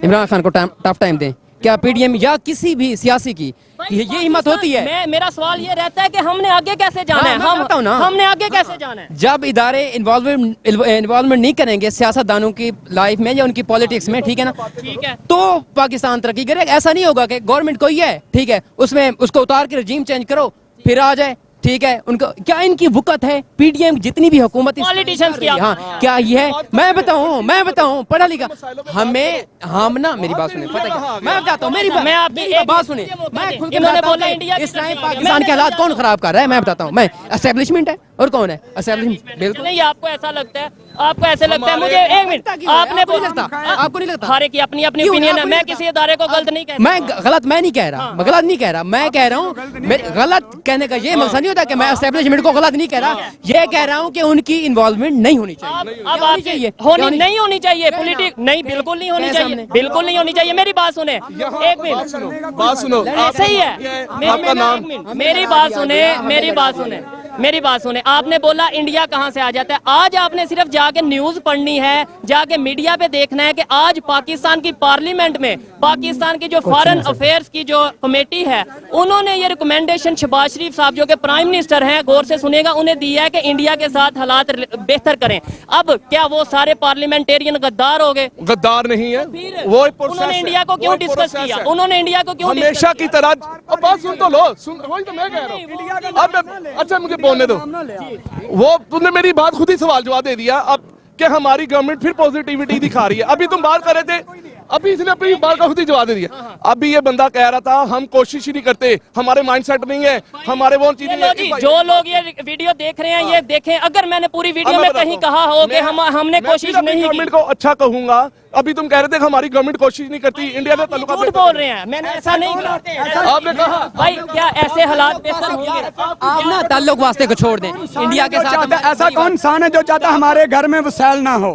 S8: इमरान खान को टफ टाइम दें? क्या पीडीएम या किसी भी सियासी की ये हिम्मत होती है?
S3: मेरा सवाल ये रहता है कि हमने आगे कैसे जाना है,
S8: मैं बताऊं ना।
S3: हमने आगे कैसे जाना है?
S8: जब इदारे इन्वॉल्वमेंट नहीं करेंगे सियासतदानों की लाइफ में या उनकी पॉलिटिक्स में, ठीक है ना,
S3: ठीक है,
S8: तो पाकिस्तान तरक्की करेगा। ऐसा नहीं होगा कि गवर्नमेंट कोई है, ठीक है, उसमें उसको उतार के रजीम चेंज करो फिर आ जाए, ठीक है। उनको क्या इनकी वक़्त है? पीडीएम जितनी भी हुकूमत
S3: Politicians की
S8: हाँ, क्या ये है? मैं बताऊं पढ़ा लिखा हम ना, मेरी बात सुने, पता क्या, मैं बताता हूँ,
S3: मैं आपकी एक
S8: बात सुने, मैं खुल के
S3: इन्होंने
S8: बताता हूं
S3: बोला
S8: कि
S3: इंडिया की
S8: इस टाइम
S3: तरक्की है।
S8: पाकिस्तान के हालात कौन खराब कर रहा है, मैं बताता हूँ। मैं एस्टेब्लिशमेंट है और कौन है एस्टेब्लिशमेंट? बिल्कुल
S3: नहीं, आपको ऐसा लगता है, आपको ऐसे लगता है, मुझे एक मिनट, आपने
S8: आपको नहीं लगता? आपको नहीं लगता?
S3: हर एक की अपनी अपनी
S8: क्यों?
S3: ओपिनियन है,
S8: आपको
S3: मैं
S8: नहीं
S3: किसी इदारे को गलत नहीं कहता।
S8: मैं नहीं कह रहा, मैं गलत नहीं कह रहा, मैं कह रहा हूँ, गलत कहने का ये मकसद नहीं होता कि मैं एस्टेब्लिशमेंट को गलत नहीं कह रहा, ये कह रहा हूँ कि उनकी इन्वॉल्वमेंट नहीं होनी चाहिए।
S3: अब आप नहीं होनी चाहिए पॉलिटिक्स, नहीं, बिल्कुल नहीं होनी चाहिए, बिल्कुल नहीं होनी चाहिए। मेरी बात सुने, एक मिनट,
S1: बात सुनो,
S3: ऐसे ही है,
S1: आपका नाम,
S3: मेरी बात सुने, मेरी बात सुने। आपने बोला इंडिया कहां से आ जाता है। आज आपने सिर्फ जाके न्यूज पढ़नी है, जाके मीडिया पे देखना है कि आज पाकिस्तान की पार्लियामेंट में पाकिस्तान की जो फॉरेन अफेयर्स की जो कमेटी है, उन्होंने ये रिकमेंडेशन शहबाज शरीफ साहब जो कि प्राइम मिनिस्टर हैं, गौर से सुनेगा, उन्हें दिया है कि इंडिया के साथ हालात बेहतर करें। अब क्या वो सारे पार्लियामेंटेरियन गद्दार हो गए?
S1: गद्दार नहीं है वो,
S3: उन्होंने इंडिया को क्यों डिस्कस किया? उन्होंने इंडिया को क्यों
S1: हमेशा की तरह। अब बात सुन तो लो, वही तो मैं कह रहा हूँ। अब अच्छा मुझे बोलने दो, वो तुमने मेरी बात खुद ही सवाल जवाब दे दिया। अब कि हमारी गवर्नमेंट फिर पॉजिटिविटी दिखा रही है। अभी तुम बात कर रहे थे, अभी इसने अपनी बात का खुद ही जवाब दे दिया। अभी ये बंदा कह रहा था हम कोशिश ही नहीं करते, हमारे माइंडसेट नहीं है, हमारे वो चीजें
S3: जी, जो लोग ये वीडियो देख रहे हैं ये देखें, अगर मैंने पूरी वीडियो में कहीं कहा हो कि हमने कोशिश नहीं की,
S1: गवर्नमेंट को अच्छा कहूंगा। अभी तुम कह रहे थे कि हमारी गवर्नमेंट कोशिश नहीं करती, इंडिया में ताल्लुकात
S3: झूठ बोल रहे हैं, मैंने ऐसा नहीं कहा।
S1: आपने कहा
S3: भाई क्या ऐसे हालात बेहतर होंगे?
S8: आप ना ताल्लुक वास्ते को छोड़ दें, इंडिया के साथ
S6: ऐसा कौन इंसान है जो चाहता हमारे घर में वसैल ना हो?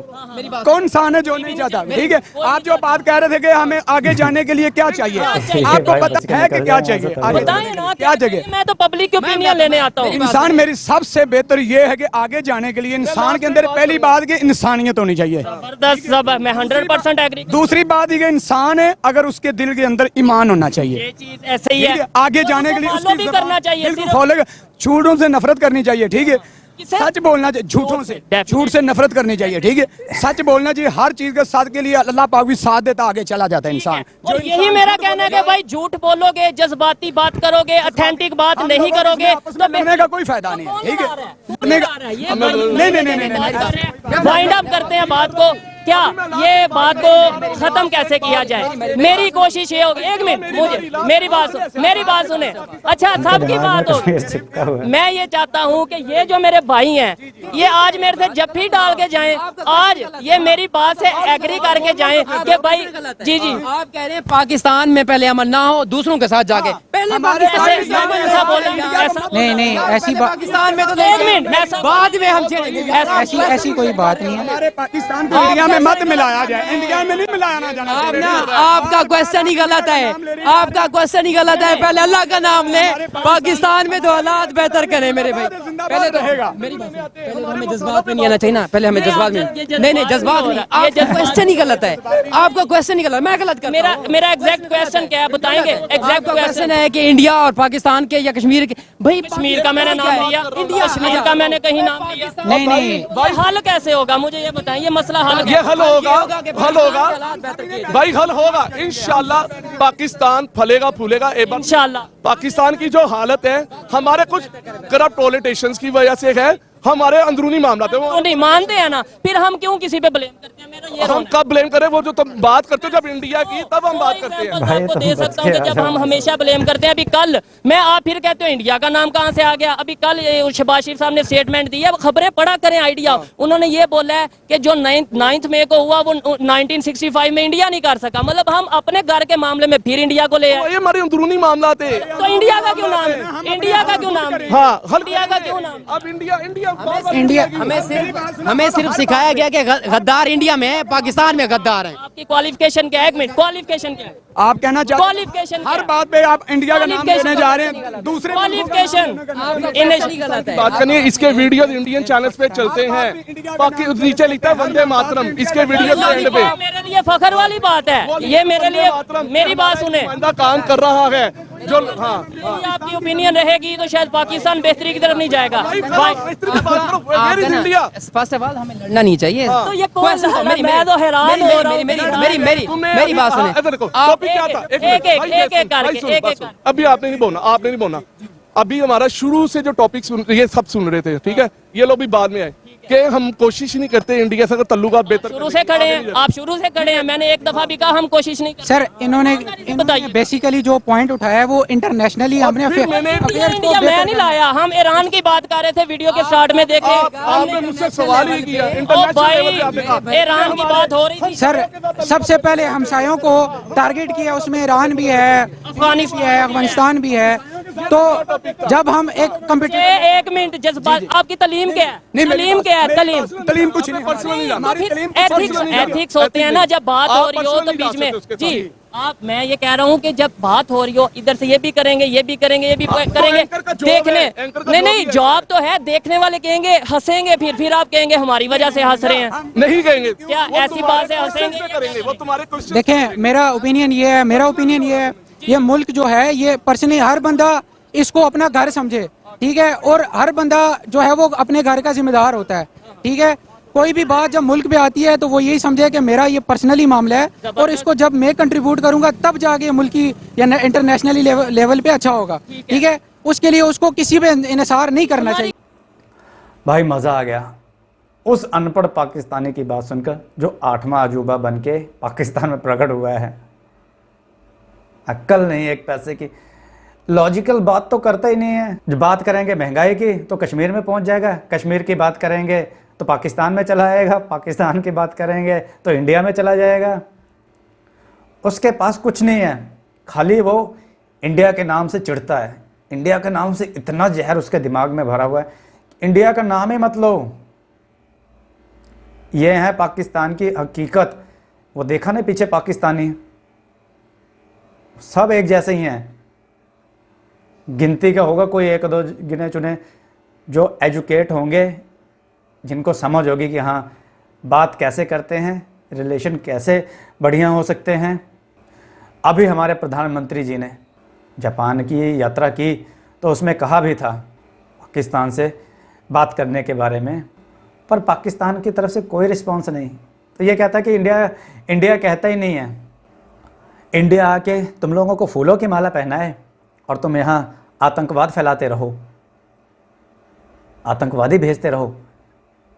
S6: कौन इंसान है जो नहीं चाहता? ठीक है, आप जो बात कह रहे थे कि हमें आगे जाने के लिए क्या चाहिए, आपको पता है कि क्या चाहिए आगे
S3: बताएं ना
S6: क्या चाहिए?
S3: मैं तो पब्लिक की ओपिनियन लेने आता हूँ।
S6: इंसान, मेरी सबसे बेहतर ये है कि आगे जाने के लिए इंसान के अंदर पहली बात की इंसानियत होनी चाहिए।
S3: जबरदस्त, सब मैं 100% एग्री।
S6: दूसरी बात ये इंसान है अगर उसके दिल के अंदर ईमान होना चाहिए,
S3: ये चीज ऐसे ही
S6: ठीक
S3: है,
S6: है, आगे जाने के लिए
S3: फॉलो भी करना चाहिए।
S6: बिल्कुल
S3: सिर्फ
S6: फॉलो, झूठों से नफरत करनी चाहिए, ठीक है,
S3: किसे?
S6: सच बोलना चाहिए, झूठों से, झूठ से नफरत करनी चाहिए, ठीक है, सच बोलना चाहिए। हर चीज के साथ के लिए अल्लाह पाक भी साथ देता, आगे चला जाता है इंसान।
S3: और यही मेरा कहना है कि भाई झूठ बोलोगे, जज्बाती बात करोगे, ऑथेंटिक बात नहीं करोगे तो
S6: करने का कोई फायदा नहीं है, ठीक है। नहीं,
S3: वाइंड अप करते हैं बात को। क्या ये बात को खत्म कैसे किया जाए? मेरी कोशिश ये होगी, एक मिनट, मुझे मेरी बात सुने। अच्छा, सबकी बात हो, मैं ये चाहता हूँ कि ये जो मेरे भाई हैं, ये आज मेरे से जफ्फी डाल के जाएं, आज ये मेरी बात से एग्री करके जाएं कि भाई जी
S8: आप कह रहे हैं पाकिस्तान में पहले अमन ना हो, दूसरों के साथ जाके पहले
S5: नहीं ऐसी बात
S8: पाकिस्तान में तो
S3: एक मिनट,
S8: बाद में हम छेड़ेंगे।
S5: ऐसी कोई बात नहीं है।
S6: हमारे पाकिस्तान को इंडिया में मत मिलाया जाए, इंडिया में नहीं मिलाया जाना चाहिए।
S8: आपका क्वेश्चन ही गलत है, आपका क्वेश्चन ही गलत है। पहले अल्लाह का नाम ले, पाकिस्तान में तो हालात बेहतर करें मेरे भाई। पहले तो
S6: रहेगा,
S8: पहले तो हमें जज्बात में नहीं आना चाहिए ना, पहले हमें जज्बात में नहीं जज्बात नहीं, ये क्वेश्चन ही गलत है, आपका क्वेश्चन ही गलत, मैं गलत कर।
S3: मेरा एग्जैक्ट क्वेश्चन क्या है बताएंगे? एग्जैक्ट
S8: क्वेश्चन है कि इंडिया और पाकिस्तान के या कश्मीर के, भाई
S3: कश्मीर का मैंने नाम लिया, कश्मीर का मैंने कहीं नाम लिया,
S5: नहीं
S3: भाई हल कैसे होगा मुझे ये बताएं, ये मसला हल
S1: ये हल होगा भाई, हल होगा इंशाल्लाह। पाकिस्तान फलेगा फूलेगा एक बार
S3: इंशाल्लाह।
S1: पाकिस्तान की जो हालत है हमारे कुछ करप्ट पॉलिटिशियंस की वजह से है, हमारे अंदरूनी मामला थे वो।
S3: तो नहीं मानते हैं ना, फिर हम क्यों किसी पे ब्लेम करते हैं? मेरा ये
S1: हम कब ब्लेम करें? वो जो तुम बात करते हो जब इंडिया की, तब हम बात करते हैं।
S4: भाई,
S3: आपको
S4: तुम
S3: दे
S4: बच
S3: सकता हूँ
S4: के
S3: कि
S4: आ
S3: जब
S4: जाओ।
S3: हम हमेशा ब्लेम करते हैं, अभी कल मैं आप फिर कहते हो इंडिया का नाम कहाँ से आ गया? अभी कल शहबाज शरीफ साहब ने स्टेटमेंट दी है, वो खबरें पढ़ा करें आइडिया। उन्होंने ये बोला है कि जो 9 मई को हुआ वो 1965 में इंडिया नहीं कर सका। मतलब हम अपने घर के मामले में फिर इंडिया को ले आए।
S1: ये हमारे अंदरूनी मामला थे।
S3: तो इंडिया का क्यों नाम है? इंडिया का क्यों नाम है?
S1: हाँ,
S3: इंडिया का क्यों नाम?
S1: अब इंडिया
S8: हमें सिर्फ सिखाया गया कि गद्दार इंडिया में है, पाकिस्तान में गद्दार हैं।
S3: आपकी क्वालिफिकेशन क्या है? एक मिनट, क्वालिफिकेशन क्या है?
S6: आप कहना चाहते
S3: क्वालिफिकेशन
S6: हर बात पे आप इंडिया का नाम लेने जा रहे हैं, दूसरे
S3: क्वालिफिकेशन
S1: बात करनी है। इसके वीडियो इंडियन चैनल्स पे चलते हैं, बाकी नीचे लिखता है वंदे मातरम, इसके वीडियो के एंड पे।
S3: मेरे लिए फखर वाली बात है ये, मेरे लिए। मेरी बात सुने,
S1: बंदा काम कर रहा है जो। हाँ,
S3: यदि आपकी ओपिनियन रहेगी तो शायद पाकिस्तान बेहतरी की तरफ नहीं जाएगा।
S1: इंडिया
S8: फर्स्ट ऑफ ऑल हमें लड़ना नहीं चाहिए।
S3: तो ये कौन सा? मैं तो हैरान हो रहा हूँ।
S8: मेरी बात सुने।
S1: टॉपिक क्या था?
S3: एक करके।
S1: अभी आपने नहीं बोलना, आपने नहीं बोलना। अभी हमारा शुरू से जो टॉपिक ये सब सुन रहे थे, ठीक है? ये लोग भी बाद में आए कि हम कोशिश ही नहीं करते इंडिया से तल्लुकात बेहतर।
S3: शुरू से खड़े हैं आप, शुरू से खड़े हैं। मैंने एक दफा भी कहा हम कोशिश नहीं करते।
S5: सर इन्होंने बेसिकली जो पॉइंट उठाया है वो इंटरनेशनली हमने
S3: इंडिया मैं नहीं लाया, हम ईरान की बात कर रहे थे वीडियो के स्टार्ट में। देखे
S1: आपने मुझसे सवाल ही किया,
S3: ओ भाई ईरान की बात हो रही थी।
S5: सर सबसे पहले हमसायों को टारगेट किया, उसमें ईरान भी है, अफगानिस्तान भी है, अफगानिस्तान भी है। तो जब हम एक
S3: एक मिनट, जज्बात आपकी तालीम क्या है? तालीम क्या है?
S6: तलीम कुछ नहीं,
S3: एथिक्स होते हैं ना, जब बात हो रही हो तो बीच में जी आप, मैं ये कह रहा हूँ कि जब बात हो रही हो इधर से ये भी करेंगे, ये भी करेंगे, ये भी करेंगे, देखने नहीं जवाब तो है, देखने वाले कहेंगे, हंसेंगे, फिर आप कहेंगे हमारी वजह से हंस रहे हैं।
S1: नहीं कहेंगे
S3: क्या ऐसी बात से हंसेंगे?
S1: करेंगे वो तुम्हारे क्वेश्चन।
S5: देखें मेरा ओपिनियन ये है, ये मुल्क जो है ये पर्सनली हर बंदा इसको अपना घर समझे, ठीक है? और हर बंदा जो है वो अपने घर का जिम्मेदार होता है, ठीक है? कोई भी बात जब मुल्क पे आती है तो वो यही समझे कि मेरा ये पर्सनली मामला है और इसको जब मैं कंट्रीब्यूट करूंगा तब जाके मुल्की या इंटरनेशनली लेवल पे अच्छा होगा, ठीक है? उसके लिए उसको किसी पे इन्हिसार नहीं करना चाहिए।
S4: भाई मज़ा आ गया उस अनपढ़ पाकिस्तानी की बात सुनकर जो 8वां अजूबा बन के पाकिस्तान में प्रकट हुआ है। अक्ल नहीं एक पैसे की, लॉजिकल बात तो करता ही नहीं है। जब बात करेंगे महंगाई की तो कश्मीर में पहुंच जाएगा, कश्मीर की बात करेंगे तो पाकिस्तान में चला आएगा, पाकिस्तान की बात करेंगे तो इंडिया में चला जाएगा। उसके पास कुछ नहीं है, खाली वो इंडिया के नाम से चिढ़ता है। इंडिया के नाम से इतना जहर उसके दिमाग में भरा हुआ है, इंडिया का नाम ही मत लो। ये है पाकिस्तान की हकीकत। वो देखा नहीं पीछे पाकिस्तानी सब एक जैसे ही हैं। गिनती का होगा कोई एक दो गिने चुने जो एजुकेट होंगे, जिनको समझ होगी कि हाँ बात कैसे करते हैं, रिलेशन कैसे बढ़िया हो सकते हैं। अभी हमारे प्रधानमंत्री जी ने जापान की यात्रा की तो उसमें कहा भी था पाकिस्तान से बात करने के बारे में, पर पाकिस्तान की तरफ से कोई रिस्पॉन्स नहीं। तो ये कहता है कि इंडिया कहता ही नहीं है। इंडिया आके तुम लोगों को फूलों की माला पहनाए और तुम यहाँ आतंकवाद फैलाते रहो, आतंकवादी भेजते रहो,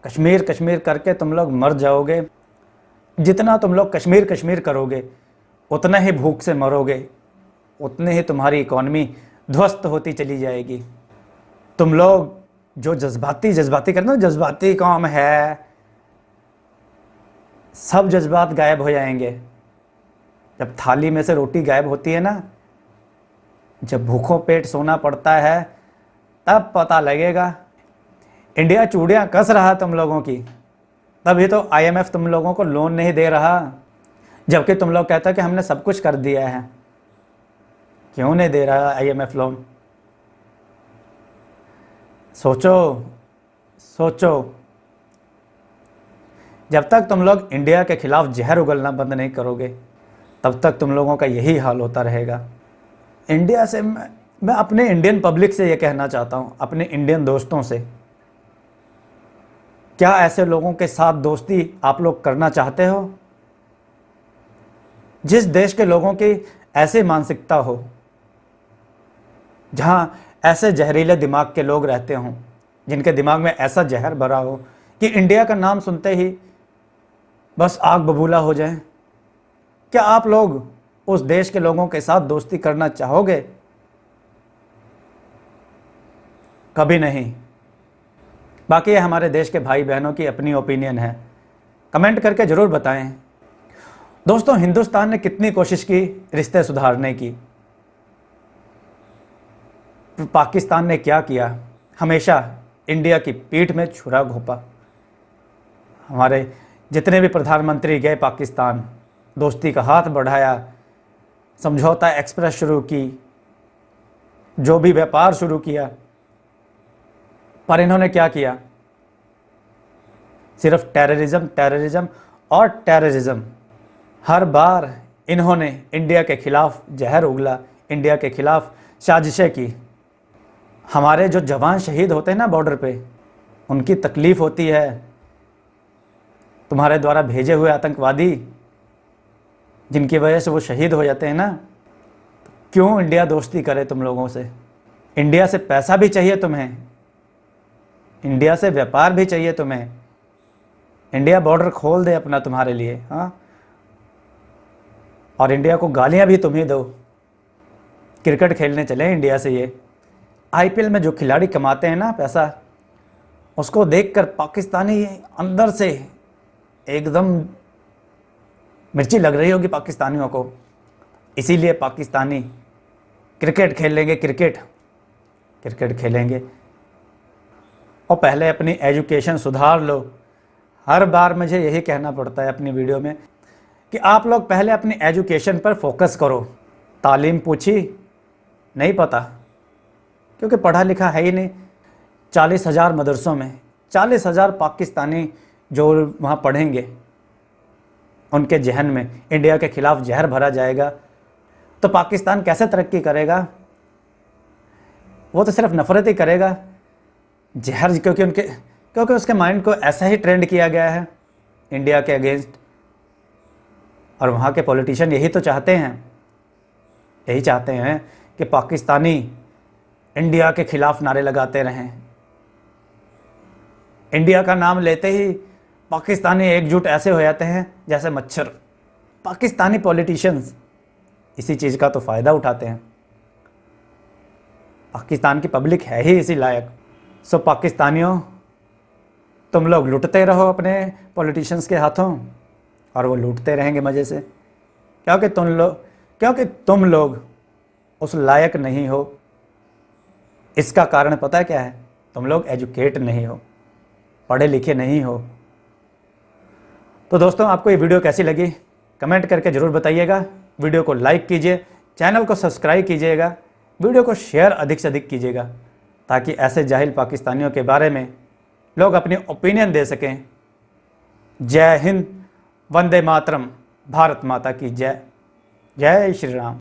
S4: कश्मीर कश्मीर करके तुम लोग मर जाओगे। जितना तुम लोग कश्मीर कश्मीर करोगे उतना ही भूख से मरोगे, उतनी ही तुम्हारी इकॉनमी ध्वस्त होती चली जाएगी। तुम लोग जो जज्बाती करते हो, जज्बाती कौम है, सब जज्बात गायब हो जाएंगे। जब थाली में से रोटी गायब होती है ना, जब भूखों पेट सोना पड़ता है, तब पता लगेगा। इंडिया चूड़ियाँ कस रहा तुम लोगों की, तभी तो IMF तुम लोगों को लोन नहीं दे रहा, जबकि तुम लोग कहते हो कि हमने सब कुछ कर दिया है। क्यों नहीं दे रहा IMF लोन? सोचो। जब तक तुम लोग इंडिया के खिलाफ जहर उगलना बंद नहीं करोगे, तब तक तुम लोगों का यही हाल होता रहेगा। इंडिया से मैं अपने इंडियन पब्लिक से ये कहना चाहता हूँ, अपने इंडियन दोस्तों से, क्या ऐसे लोगों के साथ दोस्ती आप लोग करना चाहते हो? जिस देश के लोगों की ऐसी मानसिकता हो, जहाँ ऐसे जहरीले दिमाग के लोग रहते हों, जिनके दिमाग में ऐसा जहर भरा हो कि इंडिया का नाम सुनते ही बस आग बबूला हो जाए? क्या आप लोग उस देश के लोगों के साथ दोस्ती करना चाहोगे? कभी नहीं। बाकी ये हमारे देश के भाई बहनों की अपनी ओपिनियन है, कमेंट करके ज़रूर बताएं। दोस्तों, हिंदुस्तान ने कितनी कोशिश की रिश्ते सुधारने की, पाकिस्तान ने क्या किया? हमेशा इंडिया की पीठ में छुरा घोंपा। हमारे जितने भी प्रधानमंत्री गए पाकिस्तान, दोस्ती का हाथ बढ़ाया, समझौता एक्सप्रेस शुरू की, जो भी व्यापार शुरू किया, पर इन्होंने क्या किया? सिर्फ टेररिज्म, टेररिज्म और टेररिज्म। हर बार इन्होंने इंडिया के खिलाफ जहर उगला, इंडिया के खिलाफ साजिशें की। हमारे जो जवान शहीद होते हैं ना बॉर्डर पे, उनकी तकलीफ़ होती है। तुम्हारे द्वारा भेजे हुए आतंकवादी जिनकी वजह से वो शहीद हो जाते हैं ना, क्यों इंडिया दोस्ती करे तुम लोगों से? इंडिया से पैसा भी चाहिए तुम्हें, इंडिया से व्यापार भी चाहिए तुम्हें, इंडिया बॉर्डर खोल दे अपना तुम्हारे लिए, हाँ, और इंडिया को गालियां भी तुम ही दो। क्रिकेट खेलने चले इंडिया से, ये आईपीएल में जो खिलाड़ी कमाते हैं ना पैसा, उसको देखकर पाकिस्तानी अंदर से एकदम मिर्ची लग रही होगी पाकिस्तानियों को। इसीलिए पाकिस्तानी क्रिकेट खेलेंगे, क्रिकेट खेलेंगे। और पहले अपनी एजुकेशन सुधार लो। हर बार मुझे यही कहना पड़ता है अपनी वीडियो में कि आप लोग पहले अपनी एजुकेशन पर फोकस करो। तालीम पूछी, नहीं पता, क्योंकि पढ़ा लिखा है ही नहीं। 40,000 मदरसों में 40,000 पाकिस्तानी जो वहाँ पढ़ेंगे, उनके जहन में इंडिया के खिलाफ जहर भरा जाएगा तो पाकिस्तान कैसे तरक्की करेगा? वो तो सिर्फ नफरत ही करेगा। जहर, क्योंकि उसके माइंड को ऐसा ही ट्रेंड किया गया है इंडिया के अगेंस्ट। और वहाँ के पॉलिटिशियन यही तो चाहते हैं, यही चाहते हैं कि पाकिस्तानी इंडिया के खिलाफ नारे लगाते रहें। इंडिया का नाम लेते ही पाकिस्तानी एकजुट ऐसे हो जाते हैं जैसे मच्छर। पाकिस्तानी पॉलिटिशियंस इसी चीज़ का तो फ़ायदा उठाते हैं। पाकिस्तान की पब्लिक है ही इसी लायक। सो पाकिस्तानियों, तुम लोग लुटते रहो अपने पॉलिटिशियंस के हाथों, और वो लूटते रहेंगे मज़े से, क्योंकि तुम लोग उस लायक नहीं हो। इसका कारण पता है क्या है? तुम लोग एजुकेट नहीं हो, पढ़े लिखे नहीं हो। तो दोस्तों, आपको ये वीडियो कैसी लगी कमेंट करके ज़रूर बताइएगा। वीडियो को लाइक कीजिए, चैनल को सब्सक्राइब कीजिएगा, वीडियो को शेयर अधिक से अधिक कीजिएगा, ताकि ऐसे जाहिल पाकिस्तानियों के बारे में लोग अपनी ओपिनियन दे सकें। जय हिंद, वंदे मातरम, भारत माता की जय। जय श्री राम।